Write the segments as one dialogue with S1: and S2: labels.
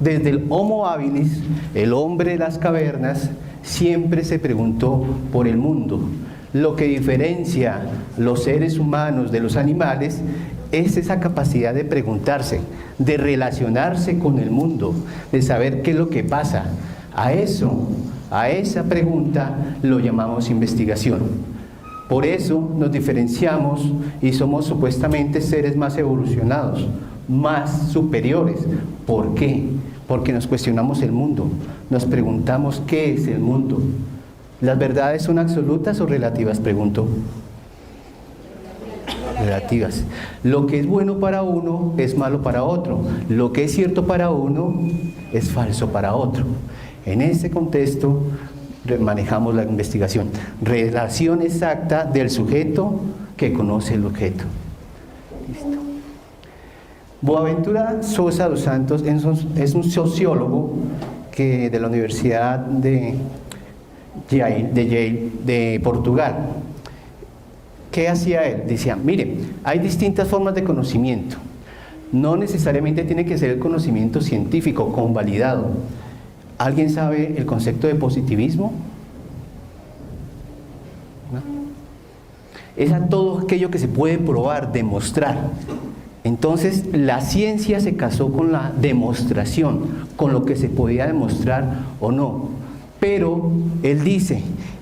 S1: Desde el Homo habilis, el hombre de las cavernas, siempre se preguntó por el mundo. Lo que diferencia los seres humanos de los animales es esa capacidad de preguntarse, de relacionarse con el mundo, de saber qué es lo que pasa. A esa pregunta lo llamamos investigación. Por eso nos diferenciamos y somos supuestamente seres más evolucionados, más superiores. ¿Por qué? Porque nos cuestionamos el mundo, nos preguntamos qué es el mundo. ¿Las verdades son absolutas o relativas? Pregunto. Relativas. Lo que es bueno para uno es malo para otro. Lo que es cierto para uno es falso para otro. En ese contexto manejamos la investigación. Relación exacta del sujeto que conoce el objeto. Listo. Boaventura Sosa dos Santos es un sociólogo de la Universidad de Yale, de Portugal. ¿Qué hacía él? Decía, mire, hay distintas formas de conocimiento. No necesariamente tiene que ser el conocimiento científico, convalidado. ¿Alguien sabe el concepto de positivismo? ¿No? Es a todo aquello que se puede probar, demostrar. Entonces, la ciencia se casó con la demostración, con lo que se podía demostrar o no. Pero él dice,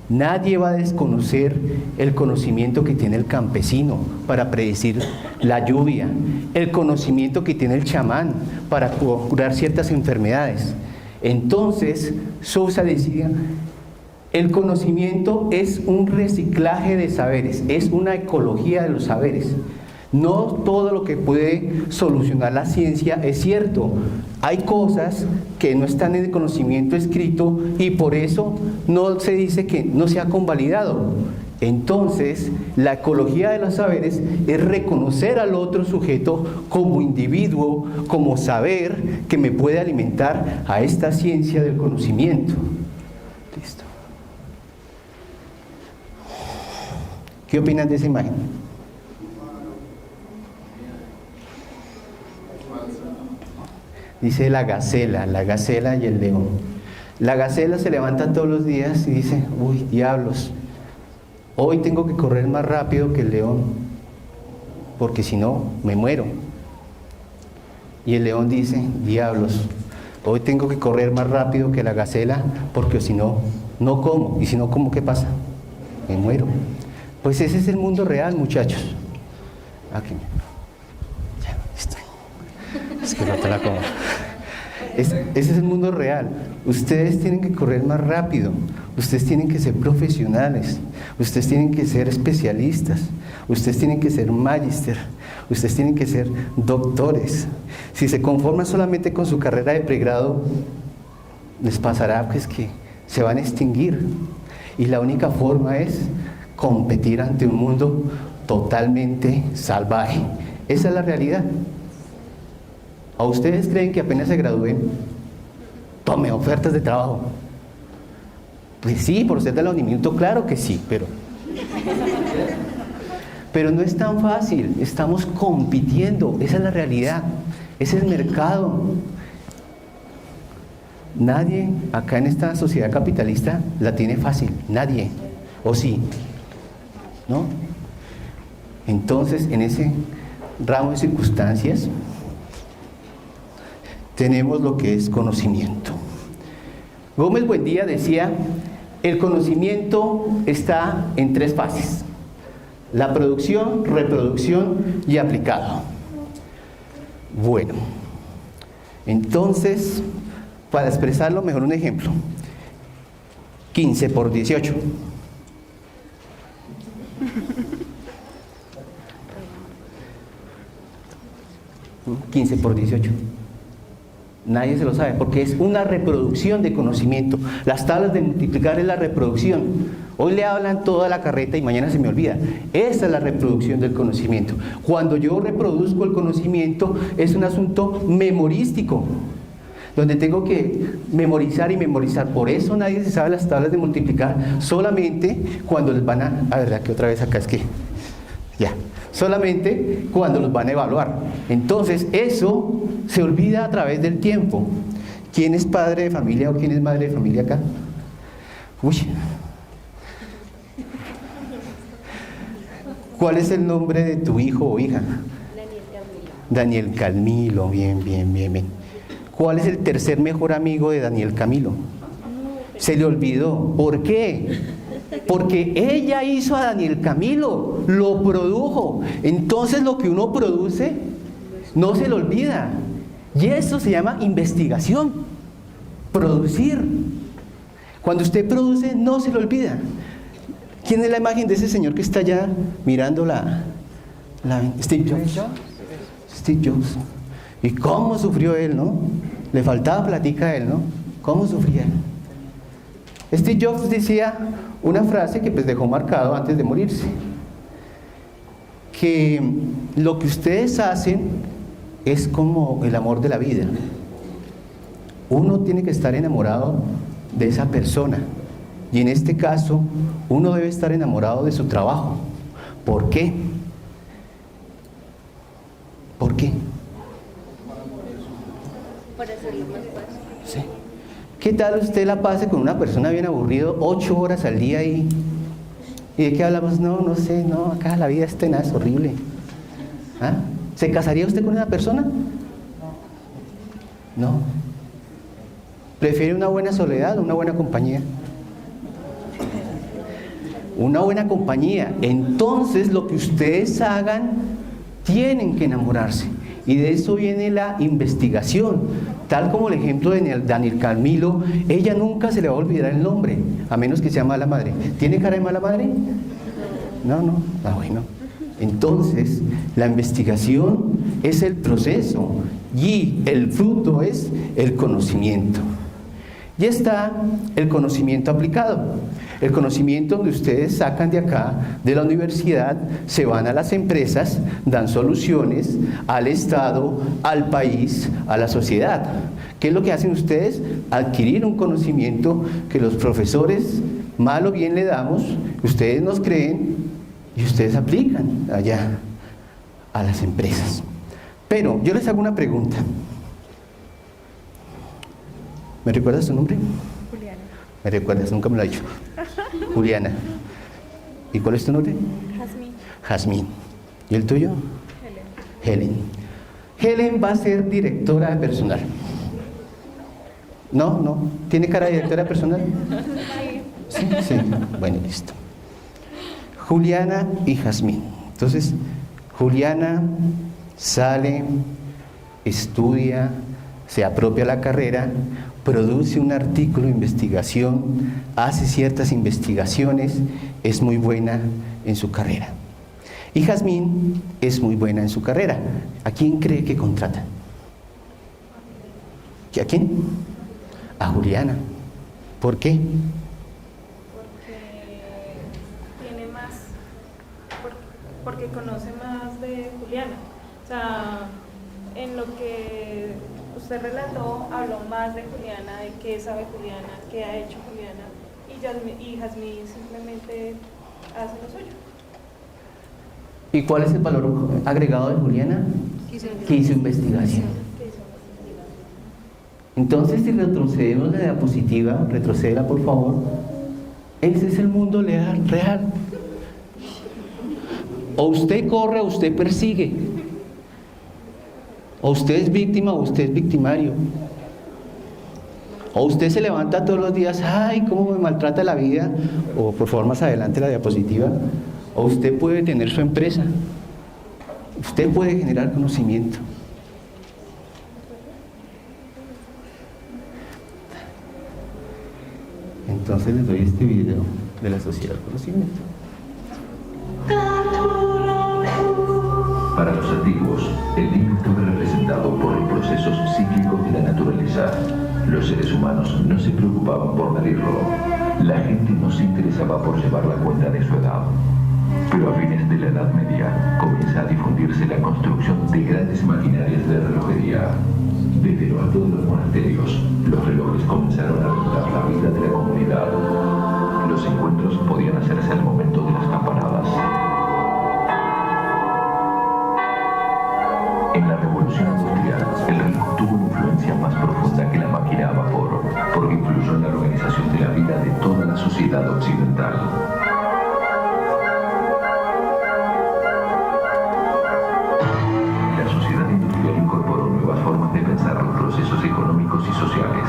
S1: nadie va a desconocer el conocimiento que tiene el campesino para predecir la lluvia, el conocimiento que tiene el chamán para curar ciertas enfermedades. Entonces, Sosa decía, el conocimiento es un reciclaje de saberes, es una ecología de los saberes. No todo lo que puede solucionar la ciencia es cierto. Hay cosas que no están en el conocimiento escrito y por eso no se dice que no sea convalidado. Entonces, la ecología de los saberes es reconocer al otro sujeto como individuo, como saber que me puede alimentar a esta ciencia del conocimiento. Listo. ¿Qué opinan de esa imagen? Dice la gacela y el león. La gacela se levanta todos los días y dice, uy, diablos, hoy tengo que correr más rápido que el león, porque si no, me muero. Y el león dice, diablos, hoy tengo que correr más rápido que la gacela, porque si no, no como. Y si no como, ¿qué pasa? Me muero. Pues ese es el mundo real, muchachos. Aquí. Ya, estoy. Es que no te la como. Ese es el mundo real. Ustedes tienen que correr más rápido, ustedes tienen que ser profesionales, ustedes tienen que ser especialistas, ustedes tienen que ser magíster, ustedes tienen que ser doctores. Si se conforman solamente con su carrera de pregrado, les pasará pues que se van a extinguir. Y la única forma es competir ante un mundo totalmente salvaje. Esa es la realidad. ¿A ustedes creen que apenas se gradúen, tome ofertas de trabajo? Pues sí, por ser de la Uniminuto, claro que sí, pero no es tan fácil, estamos compitiendo, esa es la realidad, ese es el mercado. Nadie acá en esta sociedad capitalista la tiene fácil, nadie, ¿o sí? ¿No? Entonces, en ese ramo de circunstancias, tenemos lo que es conocimiento. Gómez Buendía decía, el conocimiento está en 3 fases: la producción, reproducción y aplicado. Bueno, entonces, para expresarlo mejor, un ejemplo: 15 por 18. ¿15 por 18? Nadie se lo sabe, porque es una reproducción de conocimiento. Las tablas de multiplicar es la reproducción. Hoy le hablan toda la carreta y mañana se me olvida. Esa es la reproducción del conocimiento. Cuando yo reproduzco el conocimiento, es un asunto memorístico, donde tengo que memorizar y memorizar. Por eso nadie se sabe las tablas de multiplicar, solamente cuando les van a verdad que otra vez acá es que, ya, solamente cuando los van a evaluar. Entonces, eso se olvida a través del tiempo. ¿Quién es padre de familia o quién es madre de familia acá? Uy. ¿Cuál es el nombre de tu hijo o hija? Daniel Camilo, bien, bien, bien, bien. ¿Cuál es el tercer mejor amigo de Daniel Camilo? Se le olvidó. ¿Por qué? Porque ella hizo a Daniel Camilo, lo produjo. Entonces lo que uno produce no se le olvida. Y eso se llama investigación, producir. Cuando usted produce no se le olvida. ¿Quién es la imagen de ese señor que está allá mirando Steve Jobs? Steve Jobs. ¿Y cómo sufrió él, no? Le faltaba platica a él, ¿no? ¿Cómo sufría él? Steve Jobs decía una frase que pues dejó marcado antes de morirse, que lo que ustedes hacen es como el amor de la vida. Uno tiene que estar enamorado de esa persona, y en este caso uno debe estar enamorado de su trabajo. ¿Por qué? ¿Por qué?
S2: Para hacerlo más fácil.
S1: Sí. ¿Qué tal usted la pase con una persona bien aburrido 8 horas al día y de qué hablamos? No sé, no, acá la vida es tenaz, horrible. ¿Ah? ¿Se casaría usted con una persona? No. ¿Prefiere una buena soledad o una buena compañía? Una buena compañía. Entonces lo que ustedes hagan tienen que enamorarse, y de eso viene la investigación. Tal como el ejemplo de Daniel Camilo, ella nunca se le va a olvidar el nombre, a menos que sea mala madre. ¿Tiene cara de mala madre? No. Ah, bueno. Entonces la investigación es el proceso y el fruto es el conocimiento. Y está el conocimiento aplicado. El conocimiento donde ustedes sacan de acá, de la universidad, se van a las empresas, dan soluciones al Estado, al país, a la sociedad. ¿Qué es lo que hacen ustedes? Adquirir un conocimiento que los profesores, mal o bien le damos, ustedes nos creen y ustedes aplican allá a las empresas. Pero yo les hago una pregunta. ¿Me recuerdas tu nombre?
S2: Juliana.
S1: ¿Me recuerdas? Nunca me lo ha dicho. Juliana. ¿Y cuál es tu nombre?
S2: Jazmín.
S1: Jazmín. ¿Y el tuyo? Helen. Helen va a ser directora de personal. No. ¿Tiene cara de directora de personal? Sí. Bueno, listo. Juliana y Jazmín. Entonces, Juliana sale, estudia, se apropia la carrera, produce un artículo de investigación, hace ciertas investigaciones, es muy buena en su carrera. Y Jazmín es muy buena en su carrera. ¿A quién cree que contrata? ¿A quién? A Juliana. ¿Por qué?
S3: Porque tiene más, porque conoce más de Juliana. O sea, en lo que usted relató, habló más de Juliana, de qué sabe Juliana, qué ha hecho Juliana, y Jazmín simplemente hace lo suyo.
S1: ¿Y cuál es el valor agregado de Juliana? Que hizo investigación. Entonces, si retrocedemos la diapositiva, retrocédela por favor, ese es el mundo real. O usted corre o usted persigue. O usted es víctima o usted es victimario. O usted se levanta todos los días, ay, cómo me maltrata la vida, o por favor más adelante la diapositiva. O usted puede tener su empresa. Usted puede generar conocimiento. Entonces les doy este video de la sociedad del conocimiento.
S4: Para los antiguos, el tiempo estaba representado por los procesos cíclicos de la naturaleza. Los seres humanos no se preocupaban por medirlo. La gente no se interesaba por llevar la cuenta de su edad. Pero a fines de la Edad Media comienza a difundirse la construcción de grandes maquinarias de relojería. Desde lo alto de los monasterios, los relojes comenzaron a regular la vida de la comunidad. Los encuentros podían hacerse al momento de las campanadas. En la Revolución Industrial, el reloj tuvo una influencia más profunda que la máquina. sociedad occidental. La sociedad industrial incorporó nuevas formas de pensar los procesos económicos y sociales.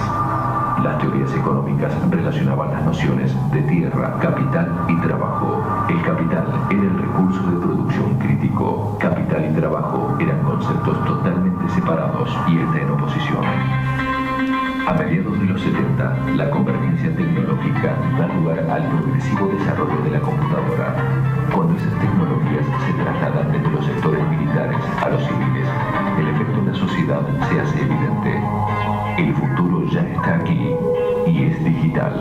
S4: Las teorías económicas relacionaban las nociones de tierra, capital y trabajo. El capital era el recurso de producción crítico. Capital y trabajo eran conceptos totalmente separados y está en oposición. A mediados de los 70, la convergencia tecnológica da lugar al progresivo desarrollo de la computadora. Cuando esas tecnologías se trasladan desde los sectores militares a los civiles, el efecto en la sociedad se hace evidente. El futuro ya está aquí y es digital.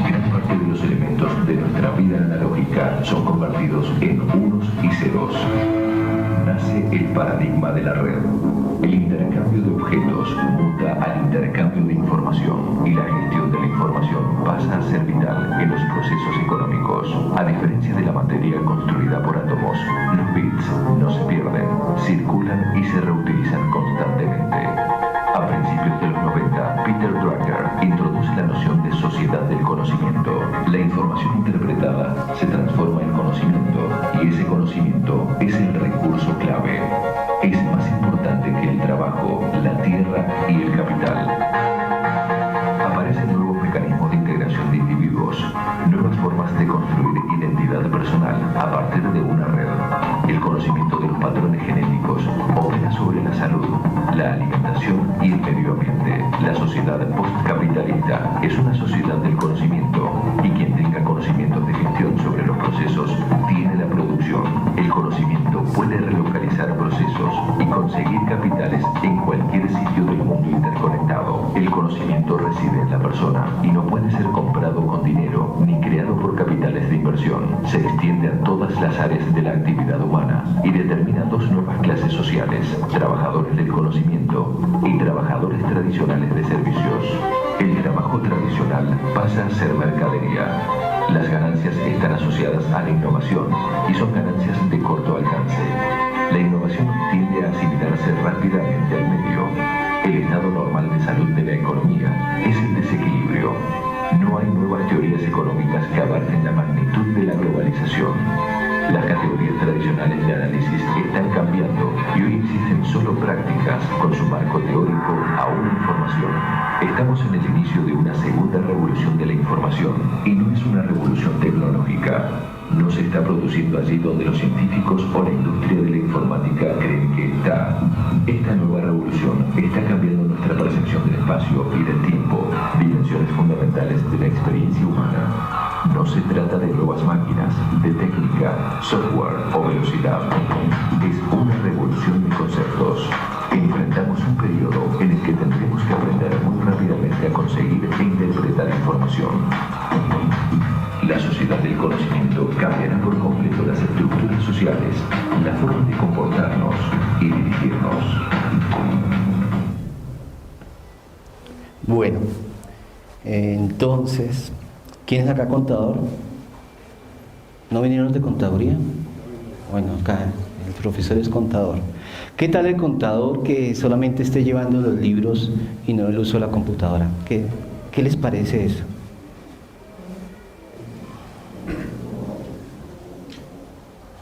S4: Gran parte de los elementos de nuestra vida analógica son convertidos en unos y ceros. Nace el paradigma de la red. El intercambio de objetos muta al intercambio de información y la gestión de la información pasa a ser vital en los procesos económicos. A diferencia de la materia construida por átomos, los bits no se pierden, circulan y se reutilizan constantemente. A principios de los 90, Peter Drucker introduce la noción de sociedad del conocimiento. La información interpretada se transforma en conocimiento y ese conocimiento es el recurso clave. Es más importante que el trabajo, la tierra y el capital. Aparecen nuevos mecanismos de integración de individuos, nuevas formas de construir identidad personal a partir de una red. El conocimiento de los patrones genéticos opera sobre la salud, la alimentación y el medio ambiente. La sociedad postcapitalista es una sociedad del conocimiento y quien tenga conocimientos de gestión sobre los procesos tiene la producción. El conocimiento puede relocalizar procesos y conseguir capitales en cualquier sitio del mundo interconectado. El conocimiento reside en la persona y no puede ser comprado con dinero ni creado por capitales de inversión. Se extiende a todas las áreas de la actividad humana y determina dos nuevas clases sociales: trabajadores del conocimiento y trabajadores tradicionales de servicios. El trabajo tradicional pasa a ser mercadería. Las ganancias están asociadas a la innovación y son ganancias de corto alcance. La innovación tiende a asimilarse rápidamente al medio. El estado normal de salud de la economía es el desequilibrio. No hay nuevas teorías económicas que abarquen la magnitud de la globalización. Las categorías tradicionales de análisis están cambiando y hoy existen solo prácticas con su marco teórico a una información. Estamos en el inicio de una segunda revolución de la información y no es una revolución tecnológica. No se está produciendo allí donde los científicos o la industria de la informática creen que está. Esta nueva revolución está cambiando nuestra percepción del espacio y del tiempo, dimensiones fundamentales de la experiencia humana. No se trata de nuevas máquinas, de técnica, software o velocidad. Es una revolución de conceptos. Enfrentamos un periodo en el que tendremos que aprender muy rápidamente a conseguir e interpretar información. La sociedad del conocimiento cambiará por completo las estructuras sociales, la forma de comportarnos y dirigirnos.
S1: Bueno, entonces, ¿quién es acá contador? ¿No vinieron los de contaduría? Bueno, acá el profesor es contador. ¿Qué tal el contador que solamente esté llevando los libros y no el uso de la computadora? ¿Qué les parece eso?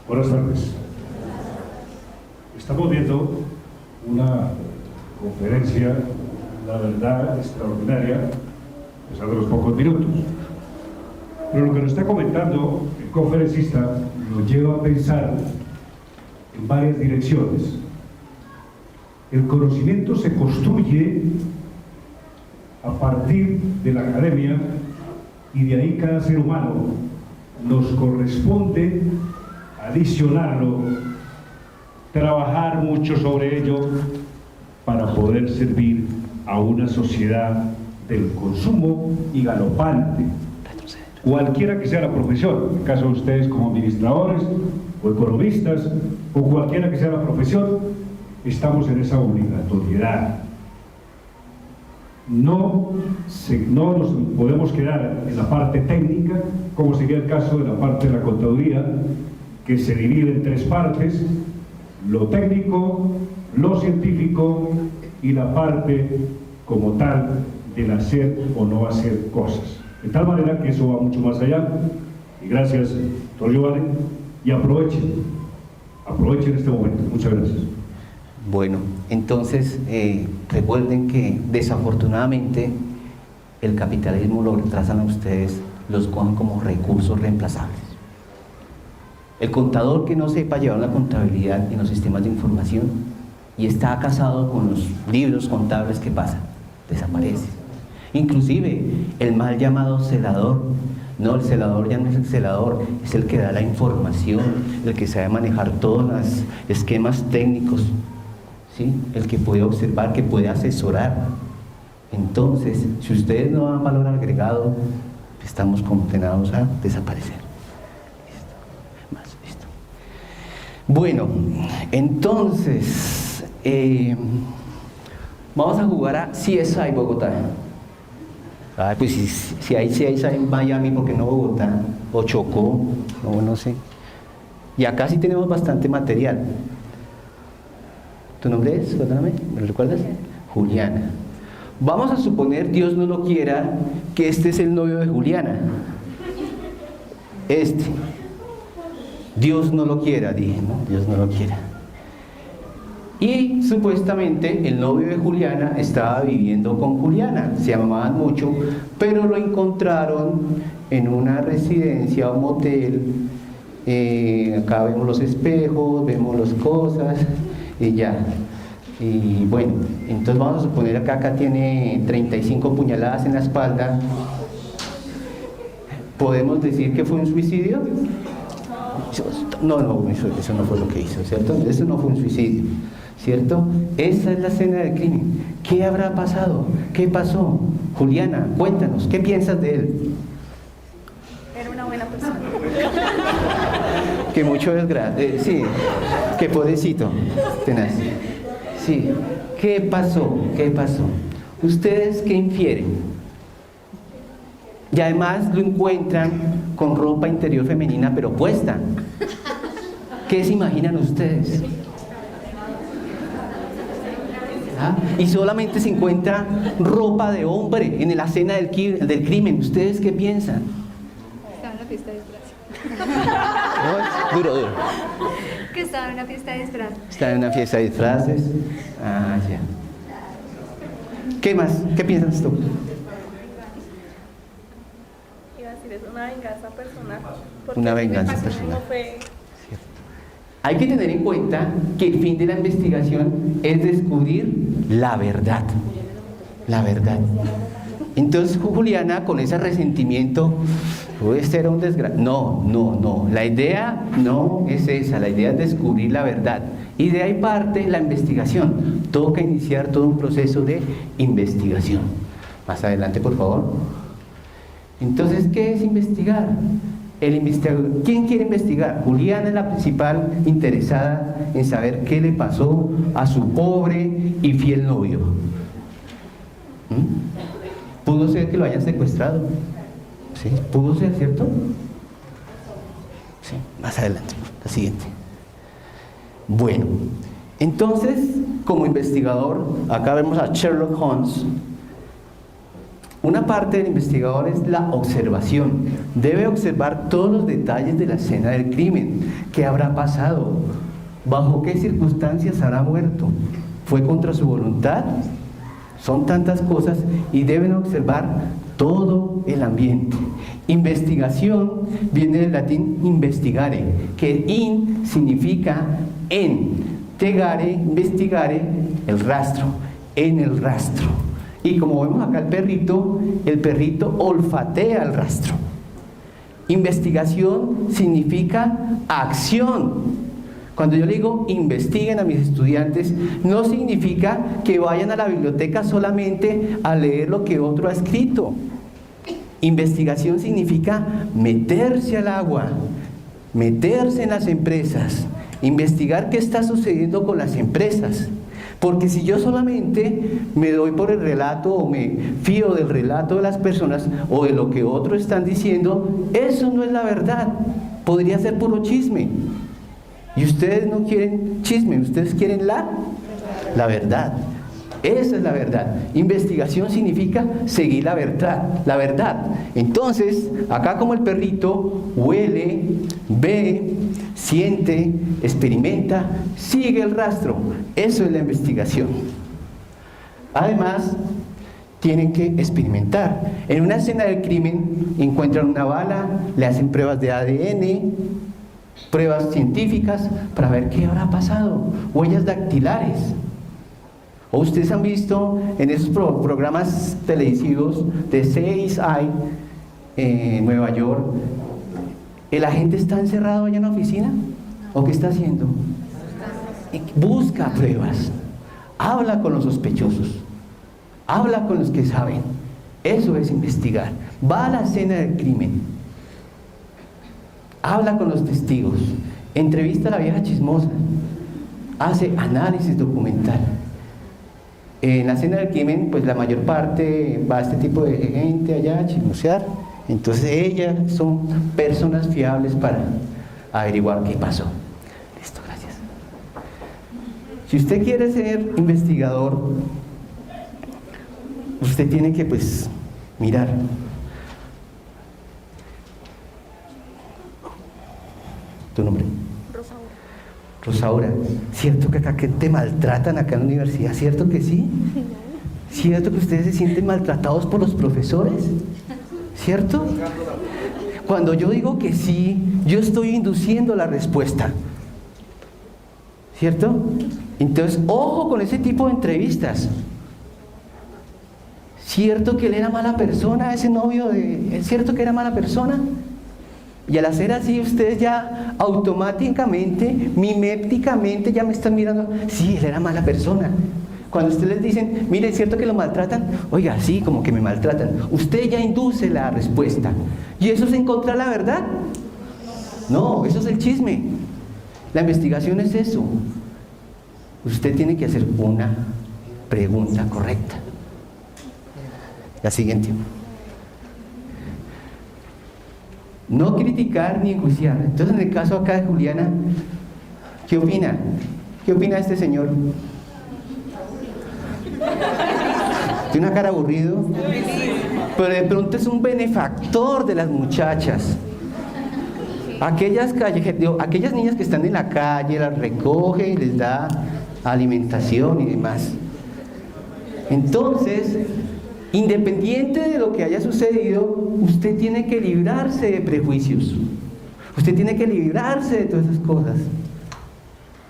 S5: Buenas tardes. Estamos viendo una conferencia, la verdad, extraordinaria, a pesar de los pocos minutos. Pero lo que nos está comentando el conferencista nos lleva a pensar en varias direcciones. El conocimiento se construye a partir de la academia y de ahí cada ser humano nos corresponde adicionarlo, trabajar mucho sobre ello para poder servir a una sociedad del consumo y galopante, cualquiera que sea la profesión, en el caso de ustedes como administradores o economistas o cualquiera que sea la profesión, estamos en esa obligatoriedad. No nos podemos quedar en la parte técnica, como sería el caso de la parte de la contaduría, que se divide en tres partes: lo técnico, lo científico y la parte como tal del hacer o no hacer cosas. De tal manera que eso va mucho más allá. Y gracias, doctor Giovanni, y aprovechen este momento. Muchas gracias.
S1: Bueno, entonces recuerden que desafortunadamente el capitalismo lo retrasan a ustedes, los cogen como recursos reemplazables. El contador que no sepa llevar la contabilidad en los sistemas de información y está casado con los libros contables, ¿qué pasa? Desaparece. Inclusive el mal llamado celador, no, el celador ya no es el celador, es el que da la información, el que sabe manejar todos los esquemas técnicos, ¿sí? El que puede observar, que puede asesorar. Entonces, si ustedes no dan valor agregado, estamos condenados a desaparecer. Listo. Bueno, entonces vamos a jugar a CSI Bogotá. Ay, pues si hay CSI en Miami, ¿por qué no Bogotá? O Chocó, no sé. Y acá sí tenemos bastante material. ¿Tu nombre es? Perdóname, ¿me lo recuerdas? Juliana. Vamos a suponer, Dios no lo quiera, que este es el novio de Juliana. Dios no lo quiera, dije, ¿no? Dios no lo quiera. Y supuestamente el novio de Juliana estaba viviendo con Juliana, se amaban mucho, pero lo encontraron en una residencia o motel. Acá vemos los espejos, vemos las cosas y ya. Y bueno, entonces vamos a suponer que acá tiene 35 puñaladas en la espalda. ¿Podemos decir que fue un suicidio? No, eso no fue lo que hizo, ¿cierto? Eso no fue un suicidio, ¿cierto? Esa es la escena del crimen. ¿Qué habrá pasado? ¿Qué pasó? Juliana, cuéntanos, ¿qué piensas de él?
S2: Era una buena persona.
S1: Que mucho desgracia, sí, que pobrecito, tenaz. Sí, ¿qué pasó? ¿Qué pasó? ¿Ustedes qué infieren? Y además lo encuentran con ropa interior femenina, pero puesta. ¿Qué se imaginan ustedes? ¿Ah? Y solamente se encuentra ropa de hombre en la escena del crimen. ¿Ustedes qué piensan?
S2: Estaba en la fiesta de disfraces.
S1: Duro.
S2: Que estaba en una fiesta de disfraces.
S1: Está en una fiesta de disfraces. Ah, ya. ¿Qué más? ¿Qué piensas tú?
S3: Iba a decir, es una venganza personal.
S1: Una venganza
S3: porque
S1: personal.
S3: no fue...
S1: Hay que tener en cuenta que el fin de la investigación es descubrir la verdad. La verdad. Entonces Juliana, con ese resentimiento, este era un desgraciado. No. La idea no es esa. La idea es descubrir la verdad. Y de ahí parte la investigación. Toca iniciar todo un proceso de investigación. Más adelante, por favor. Entonces, ¿qué es investigar? El investigador. ¿Quién quiere investigar? Juliana es la principal interesada en saber qué le pasó a su pobre y fiel novio. Pudo ser que lo hayan secuestrado. ¿Sí? Pudo ser, ¿cierto? Sí, más adelante, la siguiente. Bueno, entonces, como investigador, acá vemos a Sherlock Holmes. Una parte del investigador es la observación. Debe observar todos los detalles de la escena del crimen. ¿Qué habrá pasado? ¿Bajo qué circunstancias habrá muerto? ¿Fue contra su voluntad? Son tantas cosas y deben observar todo el ambiente. Investigación viene del latín investigare, que in significa en, tegare, investigare, el rastro, en el rastro. Y como vemos acá el perrito olfatea el rastro. Investigación significa acción. Cuando yo le digo investiguen a mis estudiantes, no significa que vayan a la biblioteca solamente a leer lo que otro ha escrito. Investigación significa meterse al agua, meterse en las empresas, investigar qué está sucediendo con las empresas. Porque si yo solamente me doy por el relato o me fío del relato de las personas o de lo que otros están diciendo, eso no es la verdad. Podría ser puro chisme. Y ustedes no quieren chisme, ustedes quieren la verdad. Esa es la verdad. Investigación significa seguir la verdad, la verdad. Entonces, acá como el perrito huele, ve, siente, experimenta, sigue el rastro. Eso es la investigación. Además, tienen que experimentar. En una escena del crimen encuentran una bala, le hacen pruebas de ADN, pruebas científicas para ver qué habrá pasado, huellas dactilares. O ustedes han visto en esos programas televisivos de CSI en Nueva York, ¿el agente está encerrado allá en la oficina? ¿O qué está haciendo? Busca pruebas, habla con los sospechosos, habla con los que saben. Eso es investigar. Va a la escena del crimen, habla con los testigos, entrevista a la vieja chismosa, hace análisis documental. En la escena del crimen, pues la mayor parte va a este tipo de gente allá a chismosear. Entonces ellas son personas fiables para averiguar qué pasó. Listo, gracias. Si usted quiere ser investigador, usted tiene que pues mirar. ¿Tu nombre? Rosaura, ¿cierto que acá que te maltratan acá en la universidad? ¿Cierto que sí? ¿Cierto que ustedes se sienten maltratados por los profesores? ¿Cierto? Cuando yo digo que sí, yo estoy induciendo la respuesta. ¿Cierto? Entonces, ojo con ese tipo de entrevistas. ¿Cierto que él era mala persona, ese novio de... ¿Es cierto que era mala persona? Y al hacer así, ustedes ya automáticamente, miméticamente, ya me están mirando. Sí, él era mala persona. Cuando ustedes les dicen, mire, ¿es cierto que lo maltratan? Oiga, sí, como que me maltratan. Usted ya induce la respuesta. ¿Y eso es encontrar la verdad? No, eso es el chisme. La investigación es eso. Usted tiene que hacer una pregunta correcta. La siguiente. No criticar ni enjuiciar. Entonces, en el caso acá de Juliana, ¿qué opina? ¿Qué opina este señor? Tiene una cara aburrido, pero de pronto es un benefactor de las muchachas. Aquellas niñas que están en la calle, las recoge y les da alimentación y demás. Entonces, independiente de lo que haya sucedido, usted tiene que librarse de prejuicios. Usted tiene que librarse de todas esas cosas.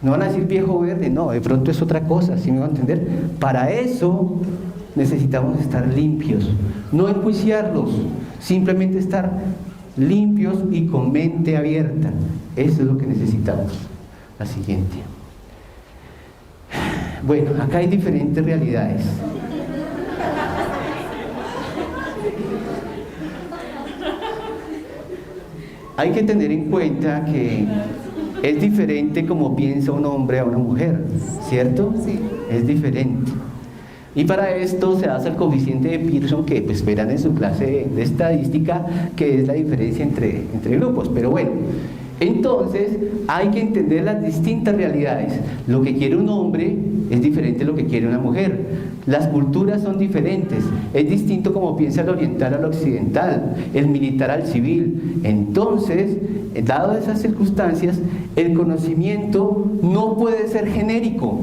S1: No van a decir viejo verde, no, de pronto es otra cosa, ¿sí me van a entender? Para eso necesitamos estar limpios, no enjuiciarlos, simplemente estar limpios y con mente abierta. Eso es lo que necesitamos. La siguiente. Bueno, acá hay diferentes realidades. Hay que tener en cuenta que es diferente como piensa un hombre a una mujer, ¿cierto? Sí. Es diferente. Y para esto se hace el coeficiente de Pearson, que pues verán en su clase de estadística, que es la diferencia entre grupos. Pero bueno, entonces hay que entender las distintas realidades. Lo que quiere un hombre es diferente de lo que quiere una mujer. Las culturas son diferentes. Es distinto como piensa el oriental al occidental, el militar al civil. Entonces, dado esas circunstancias, el conocimiento no puede ser genérico.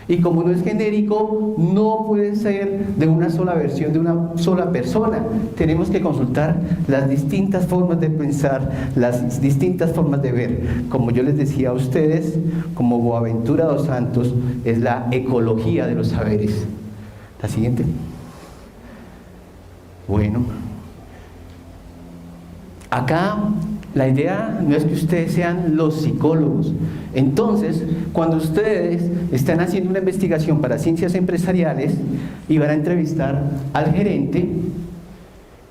S1: Y como no es genérico, no puede ser de una sola versión, de una sola persona. Tenemos que consultar las distintas formas de pensar, las distintas formas de ver. Como yo les decía a ustedes, como Boaventura dos Santos, es la ecología de los saberes. La siguiente. Bueno. Acá la idea no es que ustedes sean los psicólogos. Entonces, cuando ustedes están haciendo una investigación para ciencias empresariales y van a entrevistar al gerente,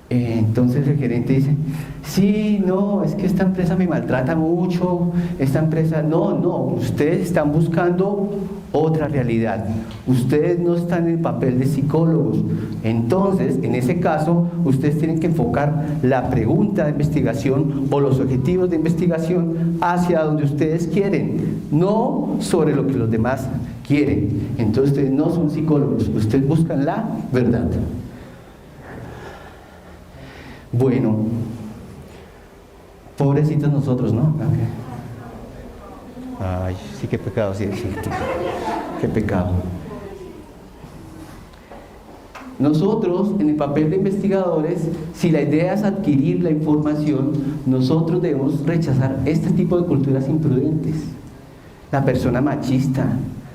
S1: entonces el gerente dice, sí, no, es que esta empresa me maltrata mucho, esta empresa, no, ustedes están buscando otra realidad, ustedes no están en el papel de psicólogos. Entonces, en ese caso, ustedes tienen que enfocar la pregunta de investigación o los objetivos de investigación hacia donde ustedes quieren, no sobre lo que los demás quieren. Entonces ustedes no son psicólogos, ustedes buscan la verdad. Bueno, pobrecitos nosotros, ¿no? Ay, sí, qué pecado, sí, qué pecado. Nosotros, en el papel de investigadores, si la idea es adquirir la información, nosotros debemos rechazar este tipo de culturas imprudentes. La persona machista,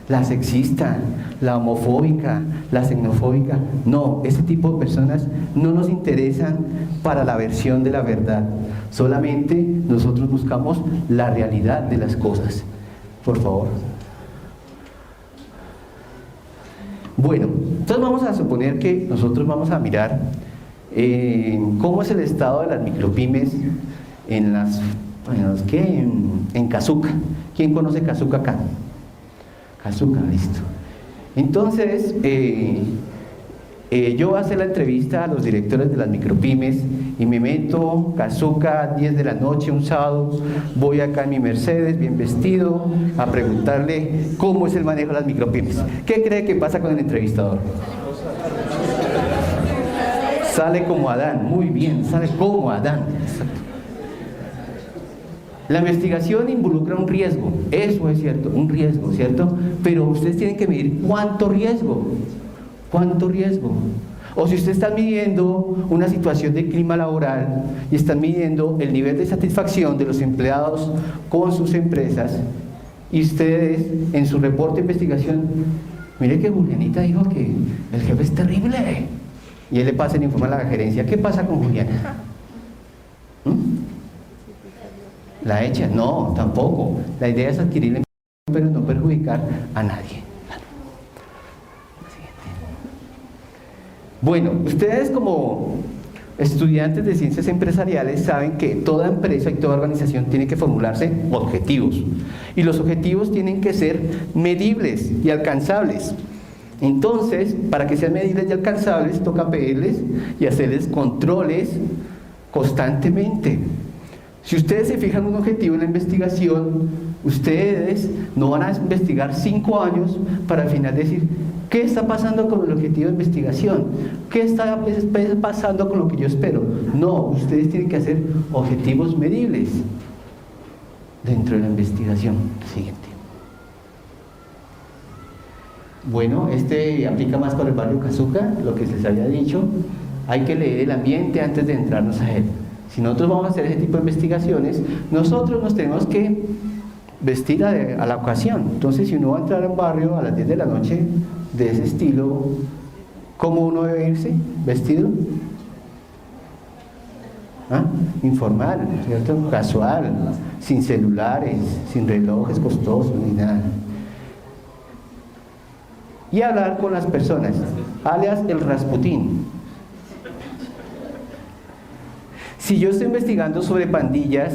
S1: la sexista, la homofóbica, la xenofóbica. No, ese tipo de personas no nos interesan para la versión de la verdad. Solamente nosotros buscamos la realidad de las cosas. Por favor. Bueno, entonces vamos a suponer que nosotros vamos a mirar cómo es el estado de las micropymes en Casuca. ¿Quién conoce Casuca acá? Casuca, listo. Entonces, yo voy a hacer la entrevista a los directores de las micropymes y me meto Casuca 10 de la noche un sábado, voy acá en mi Mercedes bien vestido a preguntarle cómo es el manejo de las micropymes. ¿Qué cree que pasa con el entrevistador? Sale como Adán, muy bien, sale como Adán. Exacto. La investigación involucra un riesgo, eso es cierto, un riesgo, ¿cierto? Pero ustedes tienen que medir cuánto riesgo. ¿Cuánto riesgo? O si ustedes están midiendo una situación de clima laboral y están midiendo el nivel de satisfacción de los empleados con sus empresas, y ustedes en su reporte de investigación, mire que Julianita dijo que el jefe es terrible, y él le pasa el informe a la gerencia. ¿Qué pasa con Juliana? ¿La echa? No, tampoco. La idea es adquirir la información, pero no perjudicar a nadie. Bueno, ustedes como estudiantes de ciencias empresariales saben que toda empresa y toda organización tiene que formularse objetivos, y los objetivos tienen que ser medibles y alcanzables. Entonces, para que sean medibles y alcanzables, toca pedirles y hacerles controles constantemente. Si ustedes se fijan un objetivo en la investigación, ustedes no van a investigar 5 años para al final decir ¿qué está pasando con el objetivo de investigación? ¿Qué está pasando con lo que yo espero? No, ustedes tienen que hacer objetivos medibles dentro de la investigación. Siguiente. Bueno, este aplica más para el barrio Casuca, lo que les había dicho. Hay que leer el ambiente antes de entrarnos a él. Si nosotros vamos a hacer ese tipo de investigaciones, nosotros nos tenemos que vestir a la ocasión. Entonces, si uno va a entrar a un barrio a las 10 de la noche de ese estilo, ¿cómo uno debe irse vestido? Informal, ¿cierto? Casual, sin celulares, sin relojes costosos ni nada. Y hablar con las personas, alias el Rasputín. Si yo estoy investigando sobre pandillas,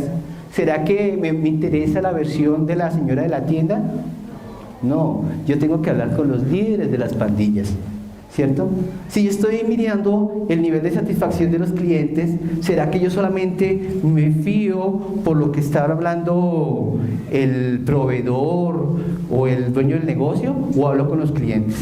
S1: ¿será que me interesa la versión de la señora de la tienda? No, yo tengo que hablar con los líderes de las pandillas, ¿cierto? Si yo estoy mirando el nivel de satisfacción de los clientes, ¿será que yo solamente me fío por lo que está hablando el proveedor o el dueño del negocio, o hablo con los clientes?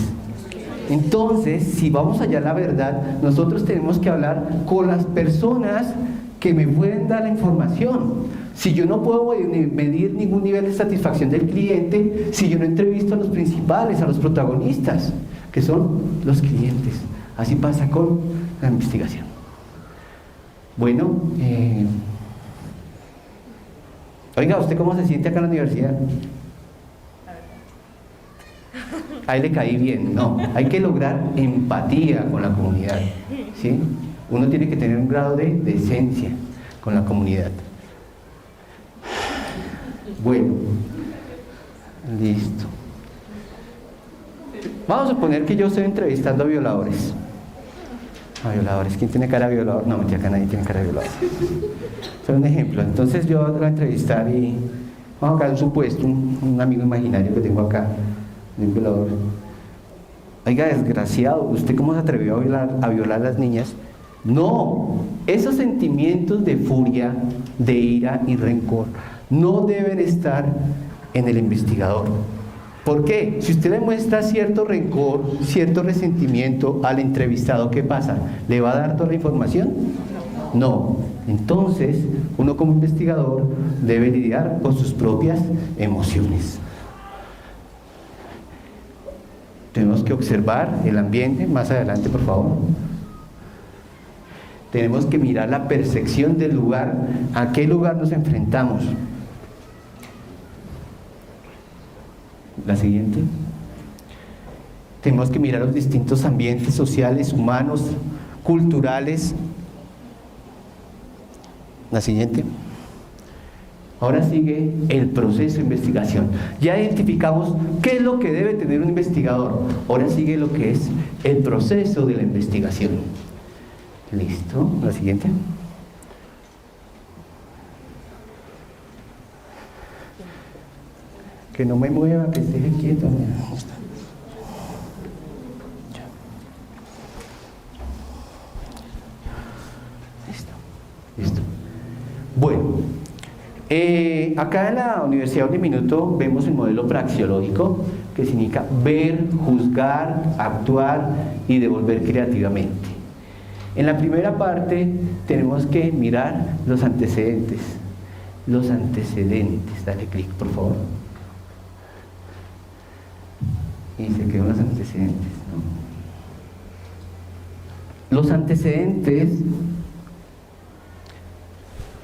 S1: Entonces, si vamos allá a la verdad, nosotros tenemos que hablar con las personas que me pueden dar la información. Si yo no puedo medir ningún nivel de satisfacción del cliente, si yo no entrevisto a los principales, a los protagonistas, que son los clientes. Así pasa con la investigación. Bueno, oiga, ¿usted cómo se siente acá en la universidad? Ahí le caí bien. No, hay que lograr empatía con la comunidad, ¿sí? Uno tiene que tener un grado de decencia con la comunidad. Bueno, listo. Vamos a suponer que yo estoy entrevistando a violadores. A violadores. ¿Quién tiene cara de violador? No, mentira, acá nadie tiene cara de violador. Es un ejemplo. Entonces yo voy a entrevistar y vamos a dar un supuesto, un amigo imaginario que tengo acá, de un violador. Oiga, desgraciado, ¿usted cómo se atrevió a violar a las niñas? No, esos sentimientos de furia, de ira y rencor no deben estar en el investigador. ¿Por qué? Si usted le muestra cierto rencor, cierto resentimiento al entrevistado, ¿qué pasa? ¿Le va a dar toda la información? No. Entonces, uno como investigador debe lidiar con sus propias emociones. Tenemos que observar el ambiente, más adelante por favor. Tenemos que mirar la percepción del lugar, a qué lugar nos enfrentamos. La siguiente. Tenemos que mirar los distintos ambientes sociales, humanos, culturales. La siguiente. Ahora sigue el proceso de investigación. Ya identificamos qué es lo que debe tener un investigador. Ahora sigue lo que es el proceso de la investigación. Listo. La siguiente. Que no me mueva, que esté quieto. Listo. Listo. Bueno, acá en la Universidad Uniminuto vemos el modelo praxeológico, que significa ver, juzgar, actuar y devolver creativamente. En la primera parte tenemos que mirar los antecedentes. Los antecedentes. Dale clic, por favor. Y se quedan los antecedentes, ¿no? Los antecedentes,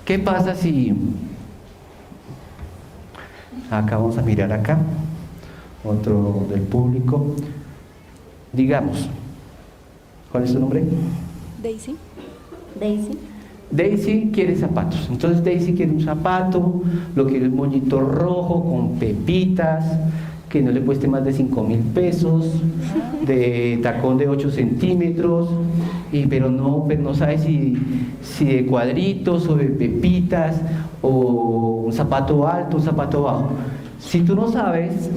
S1: ¿qué pasa si acá vamos a mirar acá, otro del público, digamos, ¿cuál es su nombre?
S2: Daisy.
S6: Daisy.
S1: Daisy quiere zapatos, entonces Daisy quiere un zapato, lo quiere un moñito rojo con pepitas, que no le cueste más de 5.000 pesos, de tacón de 8 centímetros, pero no sabe si de cuadritos o de pepitas, o un zapato alto, un zapato bajo. Si tú no sabes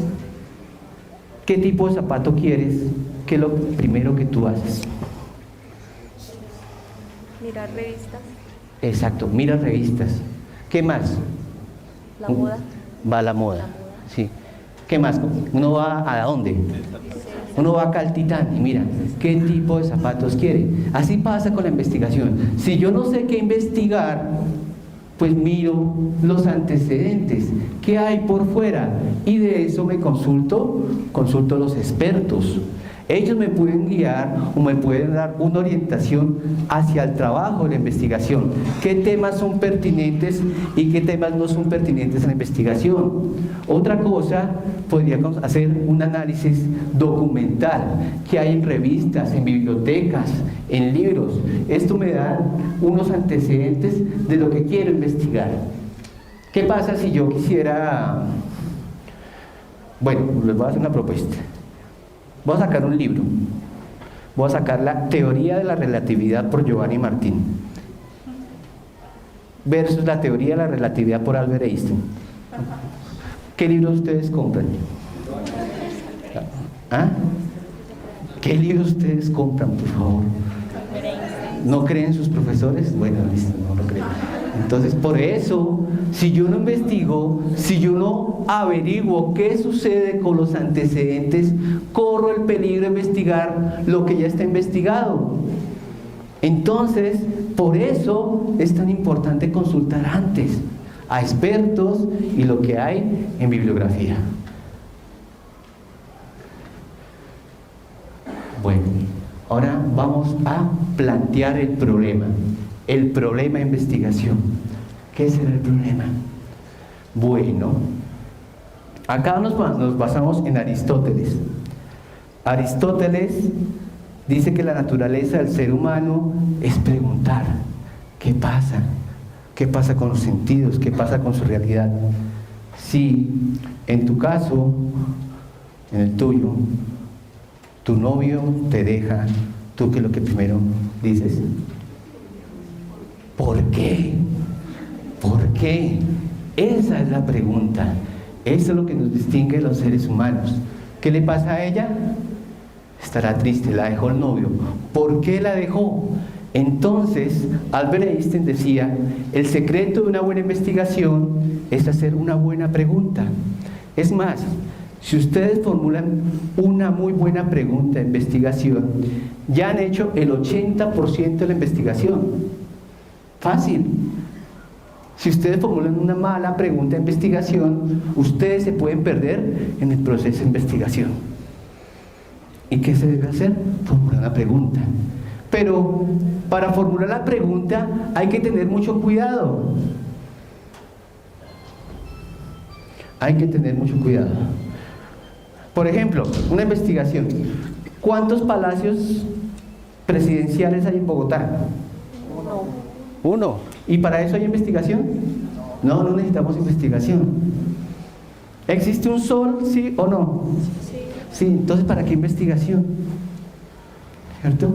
S1: qué tipo de zapato quieres, ¿qué es lo primero que tú haces?
S3: Mirar revistas.
S1: Exacto, mira revistas. ¿Qué más?
S6: La moda.
S1: Va a la moda, sí. ¿Qué más? Uno va a dónde? Uno va a Caltitán y mira, ¿qué tipo de zapatos quiere? Así pasa con la investigación. Si yo no sé qué investigar, pues miro los antecedentes, qué hay por fuera, y de eso me consulto a los expertos. Ellos me pueden guiar o me pueden dar una orientación hacia el trabajo de la investigación. ¿Qué temas son pertinentes y qué temas no son pertinentes a la investigación? Otra cosa, podríamos hacer un análisis documental que hay en revistas, en bibliotecas, en libros. Esto me da unos antecedentes de lo que quiero investigar. ¿Qué pasa si yo quisiera? Bueno, les voy a hacer una propuesta. Voy a sacar un libro. Voy a sacar la teoría de la relatividad por Giovanni Martín versus la teoría de la relatividad por Albert Einstein. ¿Qué libros ustedes compran? ¿Ah? ¿Qué libros ustedes compran, por favor? ¿No creen sus profesores? Bueno, listo, no lo creen. Entonces, por eso, si yo no investigo, si yo no averiguo qué sucede con los antecedentes, corro el peligro de investigar lo que ya está investigado. Entonces, por eso es tan importante consultar antes a expertos y lo que hay en bibliografía. Bueno, ahora vamos a plantear el problema de investigación. ¿Qué será el problema? Bueno, acá nos basamos en Aristóteles. Aristóteles dice que la naturaleza del ser humano es preguntar, ¿qué pasa? ¿Qué pasa con los sentidos? ¿Qué pasa con su realidad? Si en tu caso, en el tuyo, tu novio te deja, ¿tú qué es lo que primero dices? ¿Por qué? ¿Por qué? Esa es la pregunta. Eso es lo que nos distingue de los seres humanos. ¿Qué le pasa a ella? Estará triste, la dejó el novio. ¿Por qué la dejó? Entonces, Albert Einstein decía, el secreto de una buena investigación es hacer una buena pregunta. Es más, Si ustedes formulan una muy buena pregunta de investigación, ya han hecho el 80% de la investigación. Fácil. Si ustedes formulan una mala pregunta de investigación, ustedes se pueden perder en el proceso de investigación. ¿Y qué se debe hacer? Formular una pregunta. Pero para formular la pregunta hay que tener mucho cuidado. Hay que tener mucho cuidado. Por ejemplo, una investigación. ¿Cuántos palacios presidenciales hay en Bogotá? Uno. ¿Y para eso hay investigación? No, no necesitamos investigación. ¿Existe un sol, sí o no? Sí, entonces ¿para qué investigación? ¿Cierto?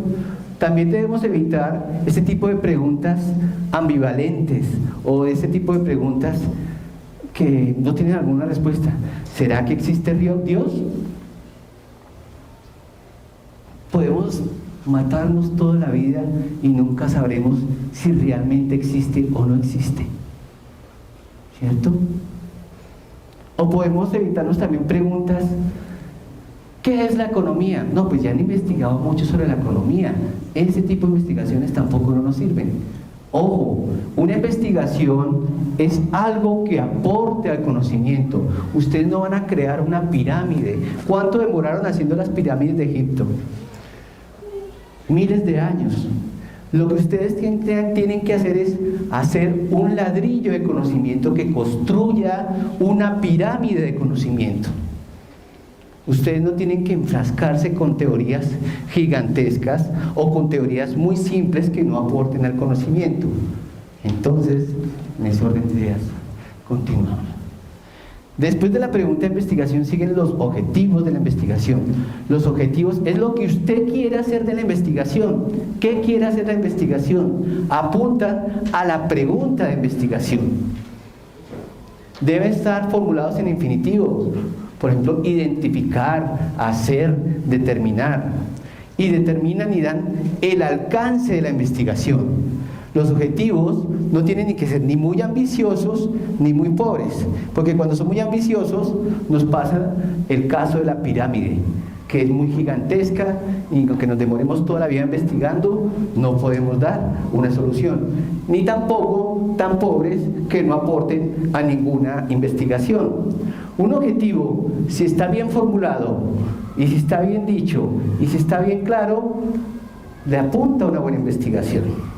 S1: También debemos evitar ese tipo de preguntas ambivalentes o ese tipo de preguntas que no tienen alguna respuesta. ¿Será que existe Dios? Podemos matarnos toda la vida y nunca sabremos si realmente existe o no existe. ¿Cierto? O podemos evitarnos también preguntas. ¿Qué es la economía? No, pues ya han investigado mucho sobre la economía. Ese tipo de investigaciones tampoco no nos sirven. Ojo, una investigación es algo que aporte al conocimiento. Ustedes no van a crear una pirámide. ¿Cuánto demoraron haciendo las pirámides de Egipto? Miles de años. Lo que ustedes tienen que hacer es hacer un ladrillo de conocimiento que construya una pirámide de conocimiento. Ustedes no tienen que enfrascarse con teorías gigantescas o con teorías muy simples que no aporten al conocimiento. Entonces, en ese orden de ideas, continuamos. Después de la pregunta de investigación siguen los objetivos de la investigación. Los objetivos es lo que usted quiere hacer de la investigación. ¿Qué quiere hacer la investigación? Apuntan a la pregunta de investigación. Deben estar formulados en infinitivos. Por ejemplo, identificar, hacer, determinar. Y determinan y dan el alcance de la investigación. Los objetivos no tienen ni que ser ni muy ambiciosos ni muy pobres, porque cuando son muy ambiciosos nos pasa el caso de la pirámide, que es muy gigantesca y aunque nos demoremos toda la vida investigando, no podemos dar una solución, ni tampoco tan pobres que no aporten a ninguna investigación. Un objetivo, si está bien formulado y si está bien dicho y si está bien claro, le apunta a una buena investigación.